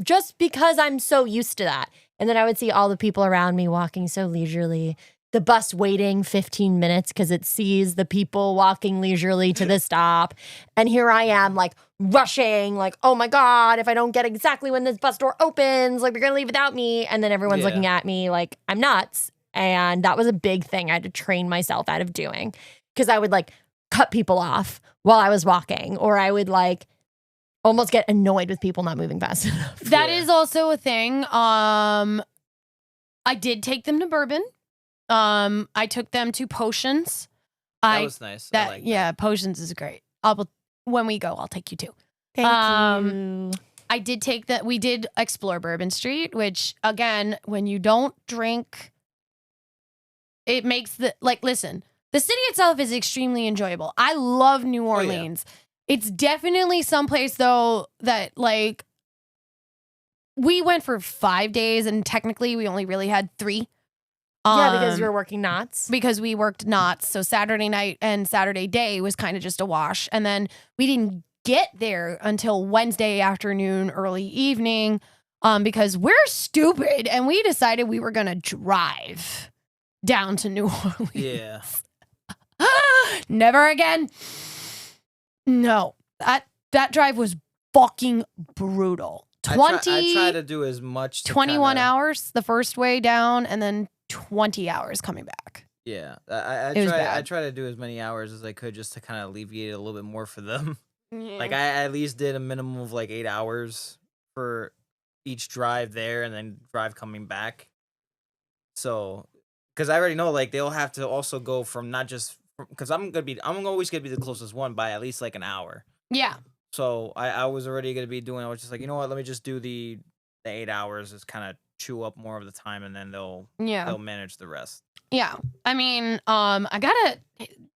just because I'm so used to that. And then I would see all the people around me walking so leisurely. The bus waiting 15 minutes because it sees the people walking leisurely to the stop. And here I am, like, rushing, like, oh my God, if I don't get exactly when this bus door opens, like, you're going to leave without me. And then everyone's looking at me like I'm nuts. And that was a big thing I had to train myself out of doing because I would, like, cut people off while I was walking, or I would, like, almost get annoyed with people not moving fast enough. That is also a thing. I did take them to Bourbon. I took them to Potions. That was nice. I like that. Potions is great. When we go, I'll take you too. Thank you. I did take that. We did explore Bourbon Street, which again, when you don't drink, it makes listen, the city itself is extremely enjoyable. I love New Orleans. It's definitely someplace though that like we went for 5 days and technically we only really had 3. Because you were working knots. Because we worked knots. So Saturday night and Saturday day was kind of just a wash. And then we didn't get there until Wednesday afternoon, early evening, because we're stupid. And we decided we were going to drive down to New Orleans. Yeah. Never again. No. That drive was fucking brutal. I try to do as much. 21 hours the first way down and then 20 hours coming back. Yeah, I try to do as many hours as I could just to kind of alleviate it a little bit more for them. Yeah. Like I at least did a minimum of like 8 hours for each drive there and then drive coming back. So, because I already know like they'll have to also go from not just because I'm always gonna be the closest one by at least like an hour. Yeah. So I was already gonna be doing. I was just like, you know what? Let me just do the 8 hours. Just kind of chew up more of the time, and then they'll manage the rest. Yeah. I mean, I gotta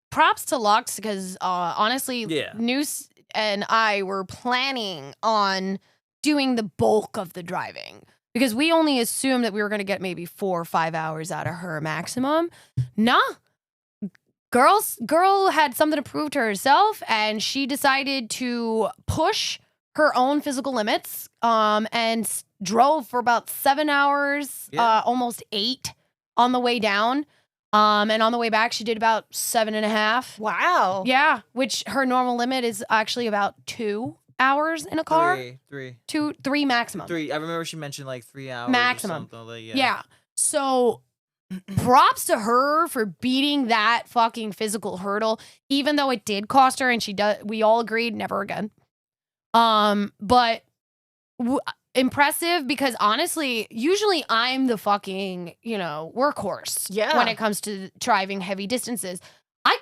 props to Lux because honestly, Noose and I were planning on doing the bulk of the driving because we only assumed that we were gonna get maybe 4 or 5 hours out of her maximum. Nah. Girl had something to prove to herself, and she decided to push her own physical limits and drove for about 7 hours, almost 8 on the way down. And on the way back, she did about 7.5. Wow. Yeah, which her normal limit is actually about 2 hours in a car. 3 maximum. 3. I remember she mentioned like 3 hours maximum. Or something like, yeah. So props to her for beating that fucking physical hurdle, even though it did cost her, and we all agreed never again. But impressive because honestly, usually I'm the fucking, workhorse when it comes to driving heavy distances. I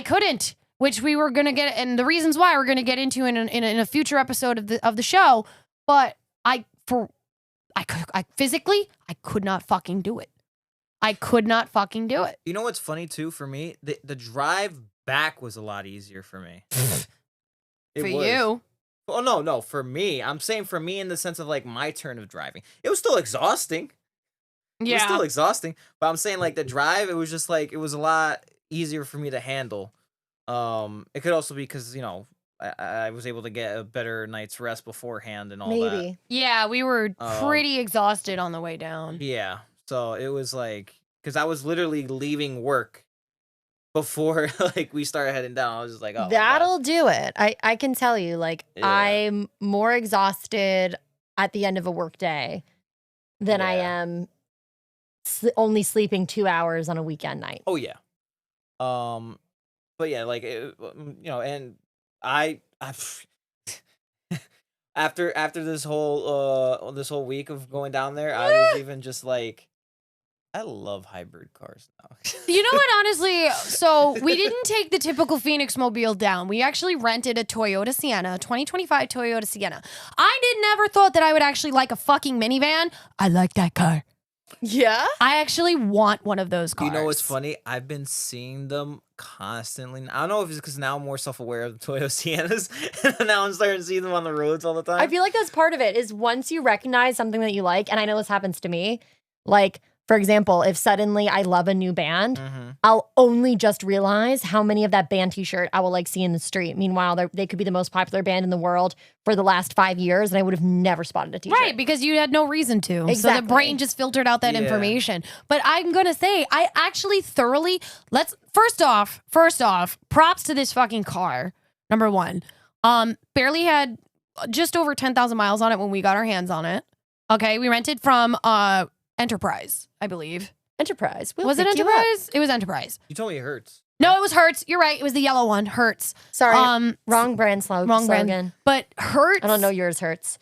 couldn't, which we were going to get, and the reasons why we're going to get into in a future episode of the show, but I physically, I could not fucking do it. I could not fucking do it. You know what's funny too for me? The drive back was a lot easier for me. For you. Oh, no, for me. I'm saying for me in the sense of like my turn of driving. It was still exhausting. Yeah. It was still exhausting. But I'm saying like the drive, it was just like, it was a lot easier for me to handle. It could also be because, I was able to get a better night's rest beforehand and all that. Yeah, we were pretty exhausted on the way down. Yeah. So it was like, because I was literally leaving work before like we started heading down. I was just like, oh, that'll do it. I can tell you, like, I'm more exhausted at the end of a work day than I am only sleeping 2 hours on a weekend night. Oh yeah. But yeah, like and I after this whole week of going down there, I was even just like, I love hybrid cars now. You know what, honestly? So we didn't take the typical Feinics mobile down. We actually rented a Toyota Sienna, a 2025 Toyota Sienna. I never thought that I would actually like a fucking minivan. I like that car. Yeah? I actually want one of those cars. You know what's funny? I've been seeing them constantly. I don't know if it's because now I'm more self-aware of the Toyota Siennas. And now I'm starting to see them on the roads all the time. I feel like that's part of it, is once you recognize something that you like, and I know this happens to me, Like, for example, if suddenly I love a new band, Mm-hmm. I'll only just realize how many of that band t-shirt I will like see in the street. Meanwhile, they could be the most popular band in the world for the last 5 years, and I would have never spotted a t-shirt. Right, because you had no reason to. So the Exactly. brain just filtered out that Yeah. information. But I'm going to say, I actually thoroughly, first off, props to this fucking car. Number one, barely had just over 10,000 miles on it when we got our hands on it. Okay, we rented from Enterprise, I believe. Enterprise. We'll Was it pick you up. Enterprise? It was Enterprise. You told me it hurts. No, it was Hertz. You're right. It was the yellow one, Hertz. Sorry, wrong brand wrong slogan. brand. But Hertz. I don't know yours hurts.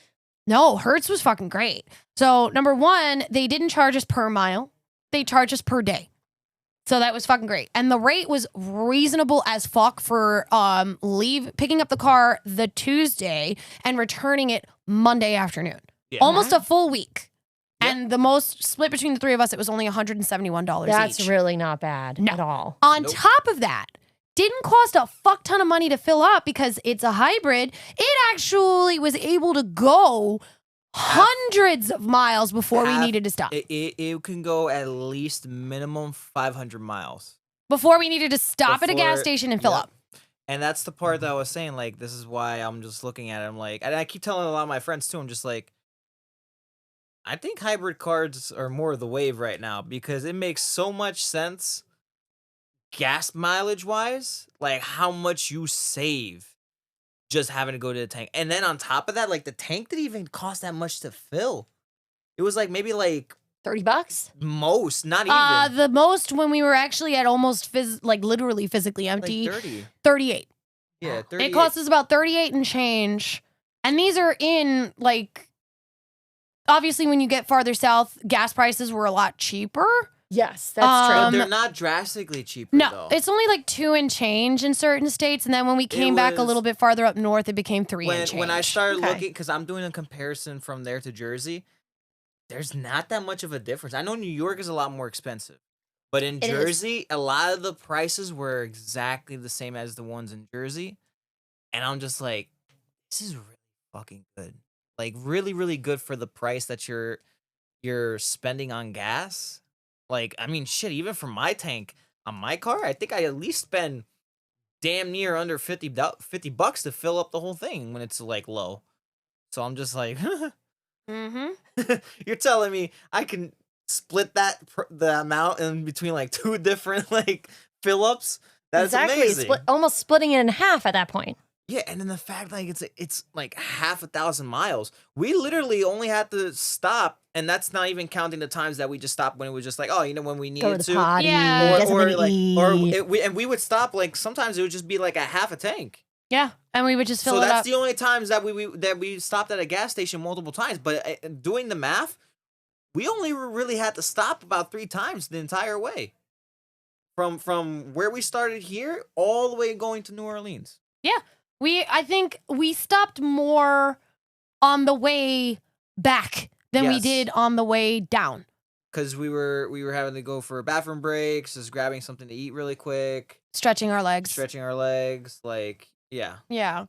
No, Hertz was fucking great. So number one, they didn't charge us per mile. They charged us per day. So that was fucking great. And the rate was reasonable as fuck for picking up the car the Tuesday and returning it Monday afternoon. Yeah. Almost a full week. Yep. And the most split between the three of us, it was only $171 That's each. really not bad No. at all. On Nope. top of that, didn't cost a fuck ton of money to fill up because it's a hybrid. It actually was able to go hundreds of miles before we Half- needed to stop. It can go at least minimum 500 miles. Before we needed to stop at a gas Before- station and fill Yep. up. And that's the part that I was saying, like, this is why I'm just looking at it. I'm like, and I keep telling a lot of my friends too, I'm just like, I think hybrid cars are more of the wave right now because it makes so much sense gas mileage wise, like how much you save just having to go to the tank. And then on top of that, like the tank didn't even cost that much to fill. It was like maybe like $30? most, not even The most when we were actually at almost literally physically like empty, 30. 38. Yeah, 30. It cost us about 38 and change. And these are in like, obviously when you get farther south, gas prices were a lot cheaper. Yes, that's But true. they're not drastically cheaper No, though. it's only like 2 and change in certain states. And then when we came back a was- little bit farther up north, it became 3 and change. When I started Okay. looking, because I'm doing a comparison from there to Jersey, there's not that much of a difference. I know New York is a lot more expensive, but in It is. Jersey, a lot of the prices were exactly the same as the ones in Jersey, and I'm just like, this is really fucking good. Like really, really good for the price that you're spending on gas. Like, I mean, shit, even for my tank on my car, I think I at least spend damn near under $50 to fill up the whole thing when it's like low. So I'm just like, Mm-hmm. you're telling me I can split the amount in between like 2 different like fill ups? That's exactly. amazing. Almost splitting it in half at that point. Yeah, and then the fact like it's like 1,000 miles. We literally only had to stop, and that's not even counting the times that we just stopped when it was just like, oh, when we Go to needed the to. potty, Yeah. get something to eat. And we would stop like sometimes it would just be like a half a tank. Yeah. And we would just fill So it that's up. the only times that we stopped at a gas station multiple times. But doing the math, we only really had to stop about 3 times the entire way. From where we started here all the way going to New Orleans. I think we stopped more on the way back than we Yes. did on the way down. Because we were having to go for bathroom breaks, just grabbing something to eat really quick, Stretching our legs. stretching our legs, like yeah. Yeah.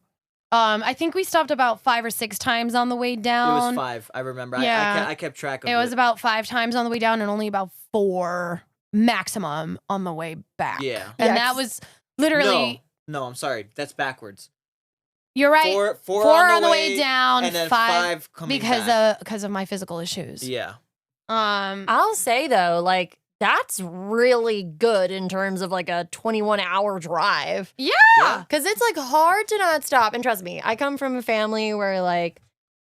I think we stopped about 5 or 6 times on the way It down. was 5. I remember. Yeah. I kept track of It was about 5 times on the way down and only about 4 maximum on the way back. Yeah. And Yeah, that 'cause- was literally, No, I'm sorry. That's backwards. you're right. 4 4 on the way down, and then 5 coming because back. of my physical issues. Yeah. I'll say though, like that's really good in terms of like a 21-hour drive. Yeah. Because it's like hard to not stop. And trust me, I come from a family where like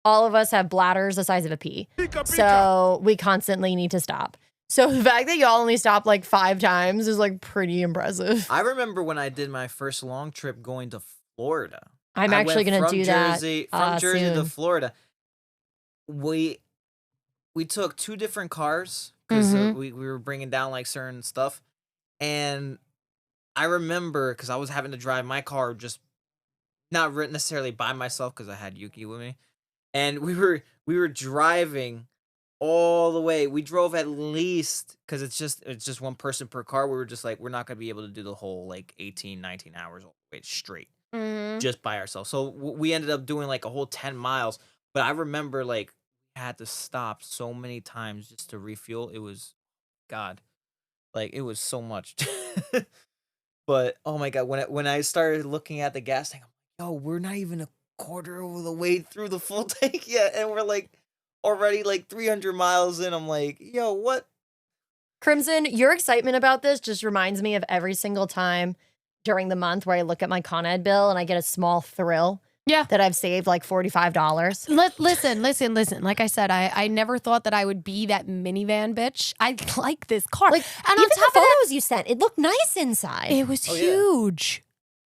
all of us have bladders the size of a pea. So we constantly need to stop. So the fact that y'all only stopped like 5 times is like pretty impressive. I remember when I did my first long trip going to Florida. I'm I actually went going to from do that. Jersey, from Jersey to soon. Florida. We took 2 different cars because Mhm. we were bringing down like certain stuff, and I remember because I was having to drive my car just not necessarily by myself because I had Yuki with me, and we were driving all the way. We drove at least because it's just one person per car. We were just like we're not gonna be able to do the whole like 18, 19 hours all the way straight Mhm. just by ourselves. So we ended up doing like a whole 10 miles. But I remember like had to stop so many times just to refuel. It was God, like it was so much. But oh my God, when I started looking at the gas tank, I'm like, yo, we're not even a quarter of the way through the full tank yet, and we're like already like 300 miles in. I'm like, yo, what? Crimson, your excitement about this just reminds me of every single time during the month where I look at my Con Ed bill and I get a small thrill. Yeah. That I've saved like $45. Listen. Like I said, I never thought that I would be that minivan bitch. I like this car. Like, and even on top the of that, photos you sent, it looked nice inside. it was Oh, yeah. huge.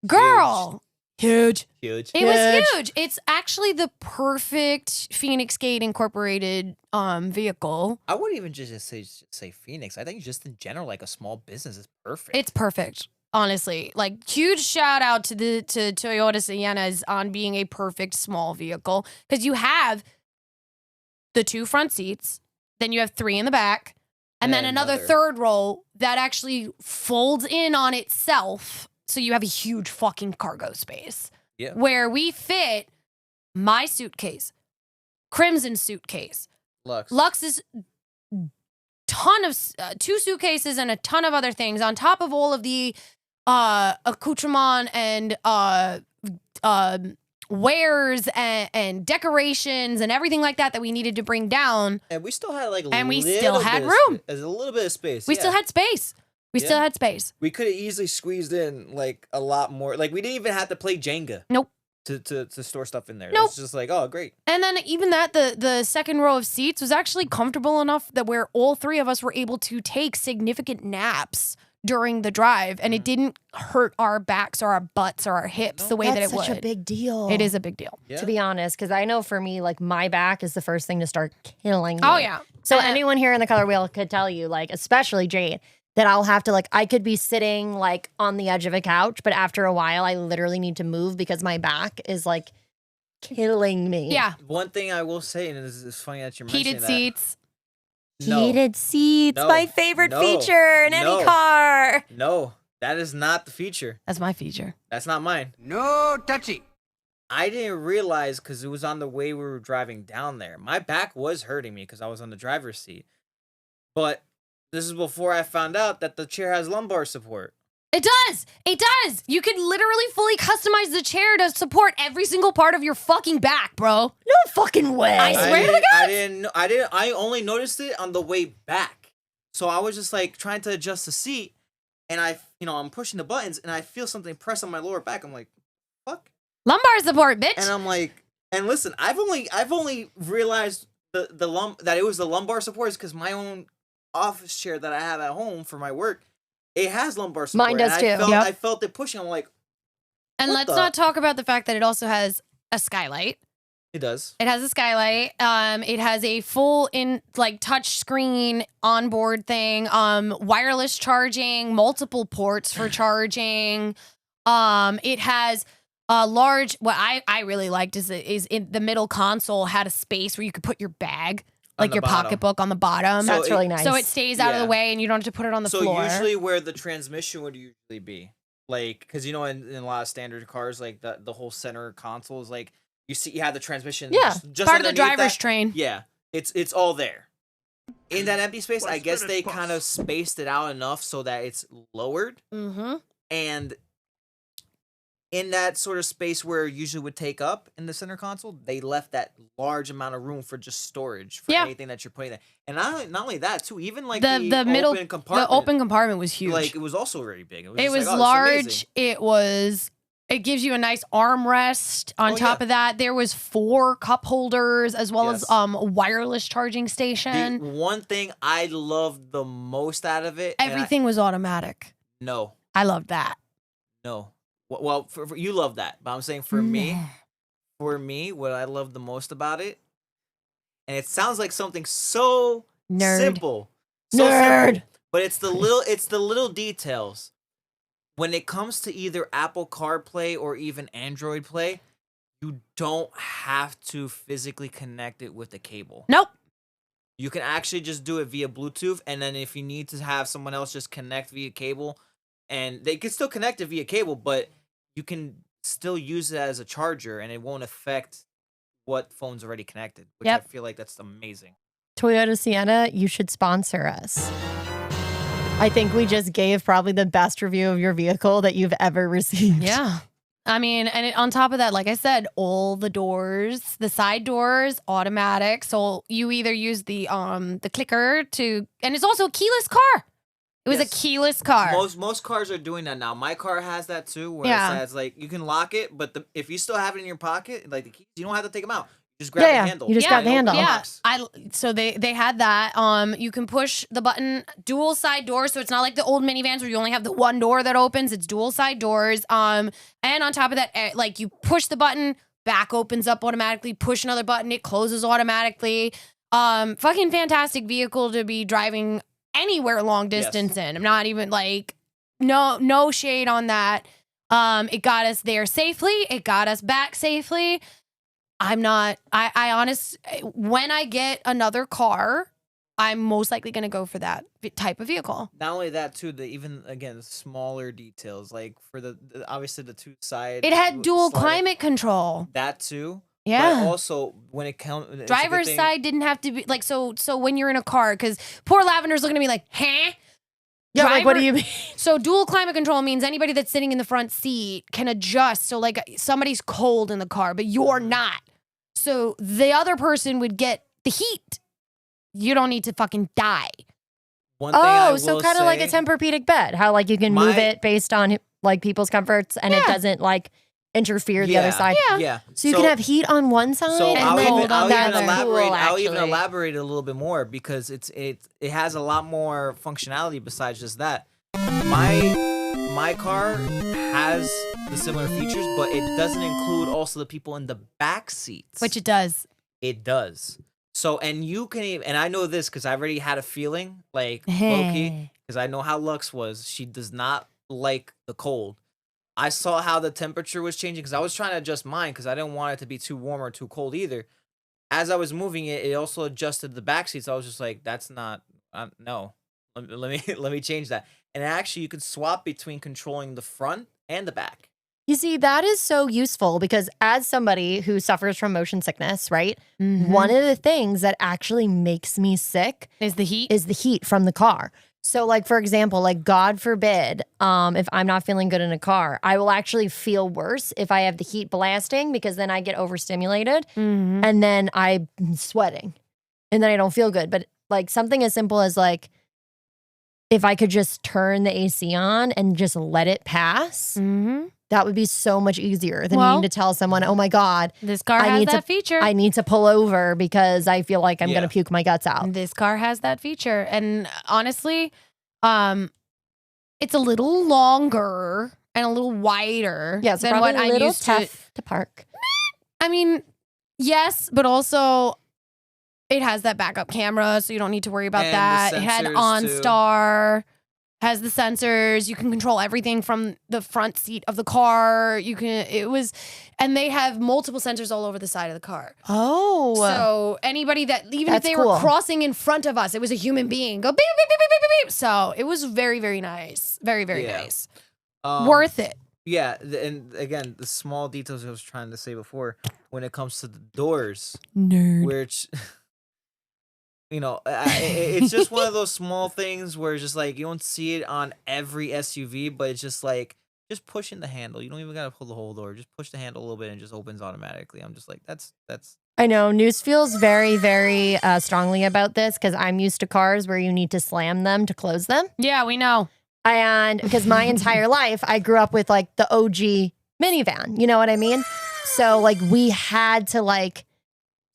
Girl. Huge. Huge. It was huge. It's actually the perfect Phoenix Gate Incorporated vehicle. I wouldn't even just say Phoenix. I think just in general, like a small business is perfect. It's perfect. Honestly, like huge shout out to Toyota Siennas on being a perfect small vehicle because you have the 2 front seats, then you have 3 in the back, and then another third row that actually folds in on itself. So you have a huge fucking cargo space. Yeah. Where we fit my suitcase, Crimson suitcase, Lux's ton of 2 suitcases and a ton of other things on top of all of the accoutrement and wares and decorations and everything like that we needed to bring down. And we still had like And we still had room. There's a little bit of space. We still had space. Still had space. We could have easily squeezed in like a lot more. Like we didn't even have to play Jenga. Nope. To store stuff in there. Nope. It's just like, oh, great. And then even that, the second row of seats was actually comfortable enough that where all 3 of us were able to take significant naps during the drive, and it didn't hurt our backs or our butts or our hips the way that it would. That's such a big deal. It is a big deal. Yeah. To be honest, because I know for me, like my back is the first thing to start killing me. Oh, yeah. So anyone here in the color wheel could tell you, like, especially Jade, that I'll have to, like, I could be sitting like on the edge of a couch, but after a while, I literally need to move because my back is like killing me. Yeah. One thing I will say, and it's funny that you're mentioning Heated that. seats. No. Heated seats, No. my favorite No. feature in No. any car. No, that is not the feature. That's my feature. That's not mine. No touchy. I didn't realize because it was on the way we were driving down there. My back was hurting me because I was on the driver's seat. But this is before I found out that the chair has lumbar support. It does. It does. You could literally fully customize the chair to support every single part of your fucking back, bro. No fucking way. I swear to God. I only noticed it on the way back. So I was just like trying to adjust the seat, and I'm pushing the buttons, and I feel something press on my lower back. I'm like, fuck. Lumbar support, bitch. And I'm like, and listen, I've only realized that it was the lumbar supports because my own office chair that I have at home for my work, it has lumbar support. Mine does and too. I felt it pushing. I'm like, and what let's the- not talk about the fact that it also has a skylight. it does. It has a skylight. It has a full touch screen onboard thing. Wireless charging, multiple ports for charging. It has a large. What I really liked is in the middle console had a space where you could put your bag, On like the your bottom. pocketbook on the bottom. That's really nice. So it stays out of the Yeah. way, and you don't have to put it on the So floor. usually where the transmission would usually be, like, because in a lot of standard cars, like the whole center console is like you have the transmission. Yeah, just part of the underneath driver's that. train. Yeah, it's all there. In that empty space, I Let's guess finish they puss. kind of spaced it out enough so that it's lowered, Mm-hmm. and in that sort of space where it usually would take up in the center console, they left that large amount of room for just storage for Yeah. anything that you're putting there. And not only that too, even like The middle open compartment, The open compartment was huge. like it was also very big. It just was like, oh, this is large. amazing. It gives you a nice armrest. On Oh, top yeah. of that, there was 4 cup holders as well as Yes. a wireless charging The station. one thing I loved the most out of it, and Everything was automatic. no, I loved that. no. Well, for you love that, but I'm saying for me, what I love the most about it, and it sounds like something so Nerd. simple, Nerd. but it's the little details. When it comes to either Apple CarPlay or even Android Play, you don't have to physically connect it with a cable. Nope. You can actually just do it via Bluetooth, and then if you need to have someone else just connect via cable, and they can still connect it via cable, but you can still use it as a charger, and it won't affect what phone's already connected, which Yep. I feel like that's amazing. Toyota Sienna, you should sponsor us. I think we just gave probably the best review of your vehicle that you've ever received. Yeah. I mean, and on top of that, like I said, all the doors, the side doors, automatic. So you either use the clicker to, and it's also a keyless car. It was Yes. a keyless car. Most cars are doing that now. My car has that too, where Yeah. it says like you can lock it, but if you still have it in your pocket, like the keys, you don't have to take them out. You just grab Yeah, the handle. you just grab the handle. Yeah, so they had that. You can push the button, dual side doors, so it's not like the old minivans where you only have the one door that opens. It's dual side doors. And on top of that, like you push the button, back opens up automatically. Push another button, it closes automatically. Fucking fantastic vehicle to be driving anywhere long distance in. I'm not even like no shade on that. It got us there safely. It got us back safely. When I get another car, I'm most likely going to go for that type of vehicle. Not only that too, the smaller details, like for the obviously the two side. It had dual slider, climate control. That too. Yeah. But also when it comes, Driver's side didn't have to be like, so when you're in a car, because poor Lavender's looking at me like, huh? Yeah, like, what do you mean? So dual climate control means anybody that's sitting in the front seat can adjust. So like somebody's cold in the car, but you're not. So the other person would get the heat. You don't need to fucking die. One thing I Oh, so will kind of like a say- Tempur-Pedic bed. How like you can move My- it based on like people's comforts and it Yeah. doesn't like interfere the other Yeah. side. Yeah. So you can have heat on one side So and I'll then even, cold on I'll the even other. elaborate. Cool, I'll even actually. elaborate a little bit more because it has a lot more functionality besides just that. My car has the similar features, but it doesn't include also the people in the back seats. Which it does. It does. So, and you can even, and I know this because I already had a feeling like Loki, because I know how Lux was. She does not like the cold. I saw how the temperature was changing because I was trying to adjust mine because I didn't want it to be too warm or too cold either. As I was moving it, it also adjusted the back seats. I was just like, that's not, no. Let me change that. And actually, you could swap between controlling the front and the back. You see, that is so useful because as somebody who suffers from motion sickness, right? Mm-hmm. One of the things that actually makes me sick Is the heat? is the heat from the car. So like, for example, like God forbid, if I'm not feeling good in a car, I will actually feel worse if I have the heat blasting because then I get overstimulated Mm-hmm. and then I'm sweating and then I don't feel good. But like something as simple as like, if I could just turn the AC on and just let it pass, Mm-hmm. that would be so much easier than Well- needing to tell someone, oh my God, This car I has need to- that feature. I need to pull over because I feel like I'm Yeah. going to puke my guts out. This car has that feature. And honestly, it's a little longer and a little wider Yeah, it's than probably what a I'm little used to. tough to park. I mean, yes, but also it has that backup camera, so you don't need to worry about And the that. It had sensors, too. OnStar, has the sensors. You can control everything from the front seat of the car. And they have multiple sensors all over the side of the car. Oh. So anybody that, even if That's they cool. were crossing in front of us, it was a human being. Go beep, beep, beep, beep, beep, beep, beep. So it was very, very nice. Very, very Yeah. nice. Worth Worth it. Yeah, and again, the small details I was trying to say before when it comes to the doors, Nerd. which it's just one of those small things where it's just like you don't see it on every SUV, but it's just like just pushing the handle. You don't even gotta pull the whole door. Just push the handle a little bit and it just opens automatically. I'm just like, that's I know News feels very, very strongly about this because I'm used to cars where you need to slam them to close them. Yeah, we know. And because my entire life, I grew up with like the OG minivan. You know what I mean? So like we had to like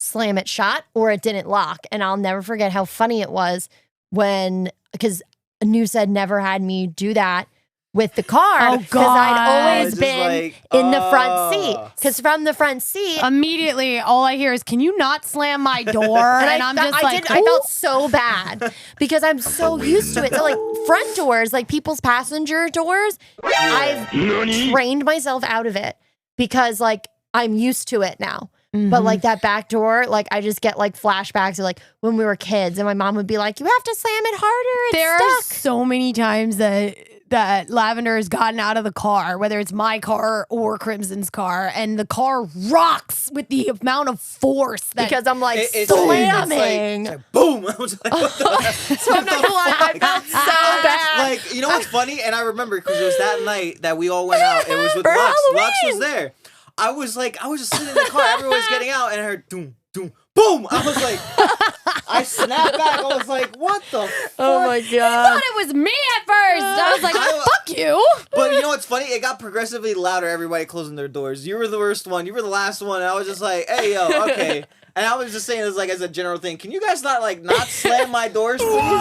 slam it shut or it didn't lock. And I'll never forget how funny it was because News had never had me do that with the car Oh, because I'd God. always It's just been like, in the front seat. oh. Because from the front seat, Immediately, all I hear is, "Can you not slam my door?" And I'm just like, I felt so bad because I'm so used to it. So like front doors, like people's passenger doors, I've trained myself out of it because like I'm used to it now. But like that back door, like I just get like flashbacks of like when we were kids and my mom would be like, you have to slam it harder. It's there are stuck. so many times that that Lavender has gotten out of the car, whether it's my car or Crimson's car, and the car rocks with the amount of force that Because I'm like It's slamming. like, boom. I was like, what the? So I'm not gonna lie, I felt so bad. Like, you know what's funny? And I remember because it was that night that we all went out. It was with For Lux. Lux Halloween. was there. I was just sitting in the car. Everyone was getting out, and I heard doom, doom, boom. I was like, I snapped back. I was like, what the fuck? Oh my I god. thought it was me at first. I was like, fuck you. But you know what's funny? It got progressively louder. Everybody closing their doors. You were the worst one. You were the last one. And I was just like, hey, yo, okay. And I was just saying this like as a general thing. Can you guys not slam my doors, please?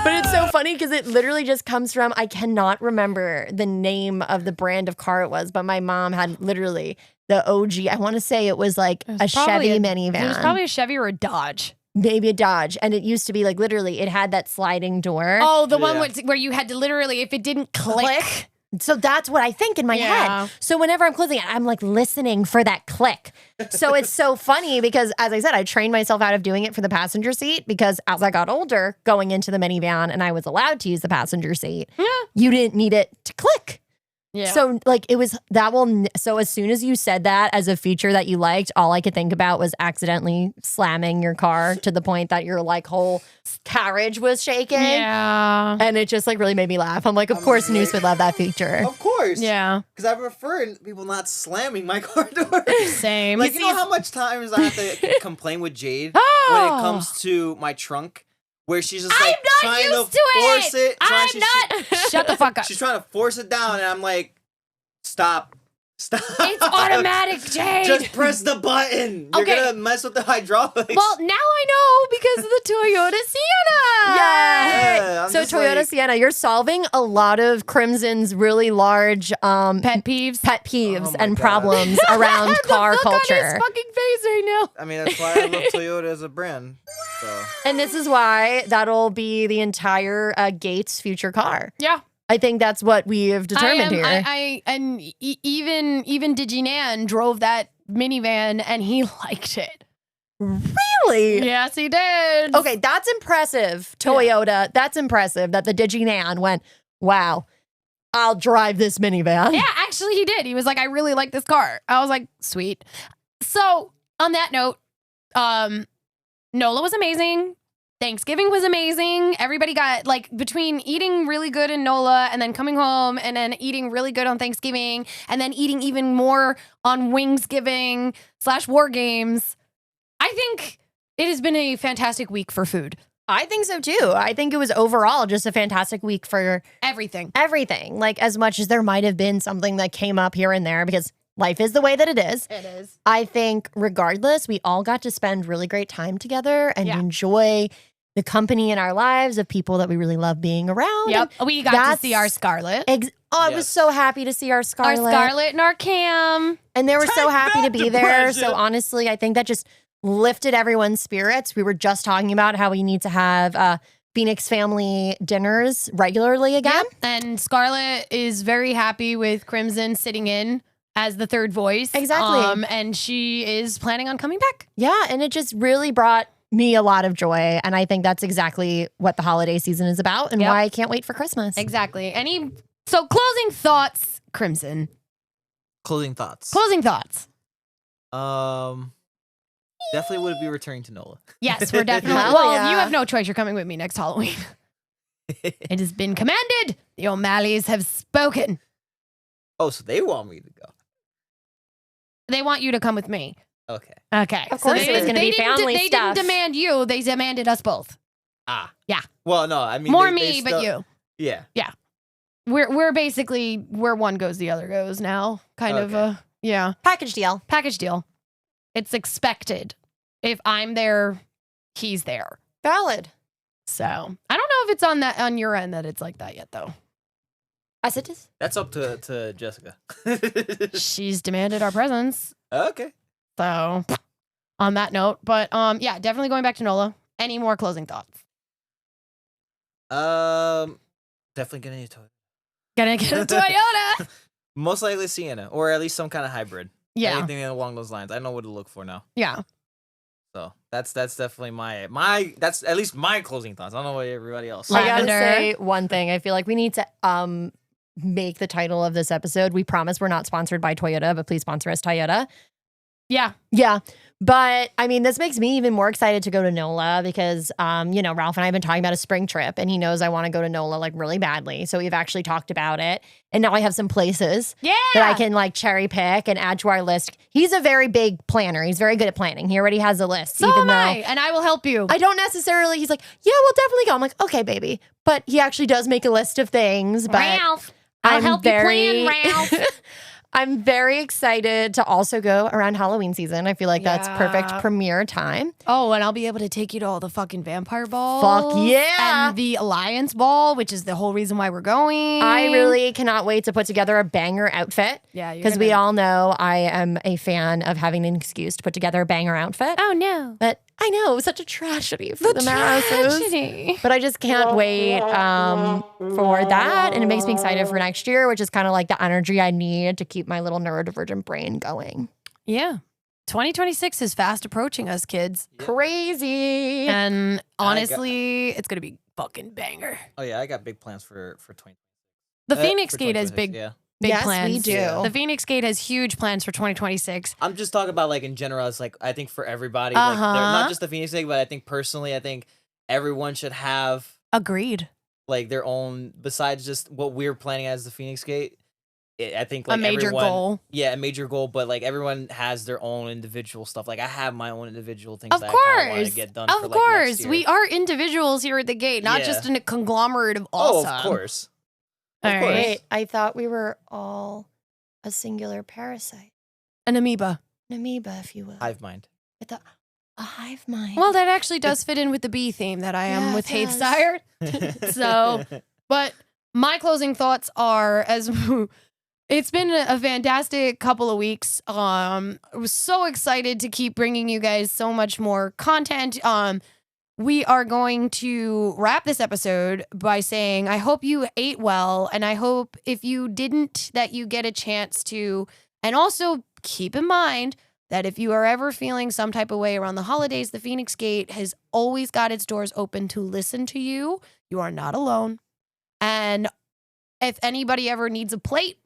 But it's so funny because it literally just comes from, I cannot remember the name of the brand of car it was, but my mom had literally the OG. I want to say it was like a Chevy minivan. It was probably a Chevy or a Dodge. Maybe a Dodge. And it used to be like literally, it had that sliding door. Oh, the one Yeah. where you had to literally, if it didn't click. So that's what I think in my Yeah. head. So whenever I'm closing it, I'm like listening for that click. So it's so funny because, as I said, I trained myself out of doing it for the passenger seat because as I got older, going into the minivan and I was allowed to use the passenger seat, you didn't need it to click. Yeah. So like it was so as soon as you said that as a feature that you liked, all I could think about was accidentally slamming your car to the point that your like whole carriage was shaking. yeah. And it just like really made me laugh. I'm like, of course Noose would love that feature. Of course. Yeah. Because I prefer people not slamming my car door. Same. Like, you know how much times I have to complain with Jade Oh. when it comes to my trunk? Where she's just like I'm not trying used to to force it. it. I'm not. Shut the fuck up. She's trying to force it down, and I'm like, stop. It's automatic, Jade. Just press the button. You're Okay. gonna mess with the hydraulics. Well, now I know because of the Toyota Sienna. Yeah, I'm So just Toyota like- Sienna, you're solving a lot of Crimson's really large Pet peeves. pet peeves Oh my and God. problems around car Look on his culture. fucking face right now. I mean, that's why I love Toyota as a brand. So And this is why that'll be the entire Gates future car. Yeah. I think that's what we have determined here. Even Diginan drove that minivan and he liked it. Really? Yes, he did. Okay, that's impressive, Toyota. That's impressive that the DigiNan went, wow, I'll drive this minivan. Yeah, actually, he did. He was like, I really like this car. I was like, sweet. So, on that note, NOLA was amazing. Thanksgiving was amazing. Everybody got like between eating really good in NOLA and then coming home and then eating really good on Thanksgiving and then eating even more on Wingsgiving / War Games. I think it has been a fantastic week for food. I think so too. I think it was overall just a fantastic week for Everything. everything. Like, as much as there might have been something that came up here and there, because life is the way that it is. It is. I think regardless, we all got to spend really great time together and Yeah. enjoy the company in our lives of people that we really love being around. Yep. We got to that's- see our Scarlet. I was Yes. so happy to see our Our Scarlet. Scarlet and our Cam. And they were so Take happy to that, be there. So depression. honestly, I think that just lifted everyone's spirits. We were just talking about how we need to have Phoenix family dinners regularly again. Yep. And Scarlet is very happy with Crimson sitting in as the third voice. Exactly. And she is planning on coming back. Yeah, and it just really brought me a lot of joy. And I think that's exactly what the holiday season is about and Yep. why I can't wait for Christmas. Exactly. So closing thoughts, Crimson. closing thoughts. Closing thoughts. Definitely would be returning to NOLA. Yes, we're definitely. Hell Well, yeah. you have no choice. You're coming with me next Halloween. It has been commanded. The O'Malleys have spoken. Oh, so they want me to go. They want you to come with me. Okay. Okay. Of course they it was didn't- gonna be they didn't- family They stuff. didn't demand you. They demanded us both. Ah. Yeah. Well, no, I mean More they me, but still- you. Yeah. We're basically where one goes, the other goes now. Kind of Okay. yeah. Package deal. Package deal. It's expected. If I'm there, he's there. Valid. So I don't know if it's on your end that it's like that yet though. As it is. That's up to Jessica. She's demanded our presence. Okay. So on that note, but yeah, definitely going back to NOLA. Any more closing thoughts? Definitely gonna need a Toyota. Gonna get a Toyota. Most likely Sienna, or at least some kind of hybrid. Yeah. Anything along those lines. I know what to look for now. Yeah. So that's definitely my that's at least my closing thoughts. I don't know what everybody else. I gotta Lavender. say one thing. I feel like we need to make the title of this episode. We promise we're not sponsored by Toyota, but please sponsor us, Toyota. Yeah. Yeah. But I mean, this makes me even more excited to go to NOLA because, Ralph and I have been talking about a spring trip and he knows I want to go to NOLA like really badly. So we've actually talked about it. And now I have some places Yeah. that I can like cherry pick and add to our list. He's a very big planner. He's very good at planning. He already has a list. So even am though I, and I will help you. I don't necessarily, he's like, yeah, we'll definitely go. I'm like, okay, baby. But he actually does make a list of things. But Ralph, I'll help you plan, Ralph. I'm very excited to also go around Halloween season. I feel like that's perfect Yeah. premiere time. Oh, and I'll be able to take you to all the fucking vampire balls. Fuck yeah. And the Alliance ball, which is the whole reason why we're going. I really cannot wait to put together a banger outfit. Yeah, you're Because we gonna- all know I am a fan of having an excuse to put together a banger outfit. Oh, no. But I know, it was such a tragedy for the masses. Tragedy. But I just can't wait for that. And it makes me excited for next year, which is kind of like the energy I need to keep my little neurodivergent brain going. Yeah. 2026 is fast approaching us, kids. Crazy. And honestly, it's going to be fucking banger. Oh yeah, I got big plans for 20. The Phoenix for Gate has 2026, big Yeah. Yes, plans. we do. Yeah. The Phoenix Gate has huge plans for 2026. I'm just talking about like in general. It's like I think for everybody, Uh-huh. like not just the Phoenix Gate, but I think personally, I think everyone should have Agreed. like their own. Besides just what we're planning as the Phoenix Gate, I think like a major everyone- goal. Yeah, a major goal, but like everyone has their own individual stuff. Like I have my own individual things Of that I kind of want course. to get done. Of for, like, course. next year. We are individuals here at the gate, not Yeah. just in a conglomerate of Oh, awesome. of course. All Of right. course. Wait, I thought we were all a singular parasite. An amoeba. An amoeba, if you will. Hive mind. I thought a hive mind. Well, that actually does fit in with the bee theme that I am Yeah, with it does. Hathesire. So, but my closing thoughts are as it's been a fantastic couple of weeks. I was so excited to keep bringing you guys so much more content. We are going to wrap this episode by saying, I hope you ate well. And I hope if you didn't, that you get a chance to. And also keep in mind that if you are ever feeling some type of way around the holidays, the Phoenix Gate has always got its doors open to listen to you. You are not alone. And if anybody ever needs a plate,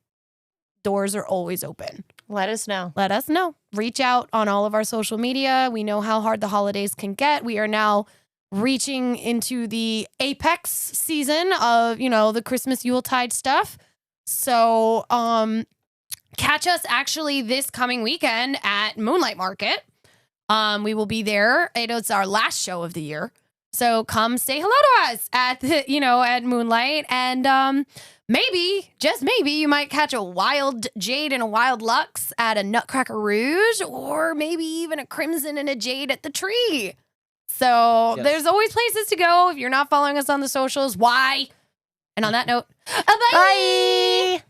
doors are always open. Let us know. Let us know. Reach out on all of our social media. We know how hard the holidays can get. We are now reaching into the apex season of, the Christmas Yuletide stuff. So, catch us actually this coming weekend at Moonlight Market. We will be there. It's our last show of the year. So come say hello to us at at Moonlight, and maybe, just maybe, you might catch a wild Jade and a wild Lux at a Nutcracker Rouge, or maybe even a Crimson and a Jade at the Tree. So Yes. there's always places to go. If you're not following us on the socials, why? And on that note, bye. Bye.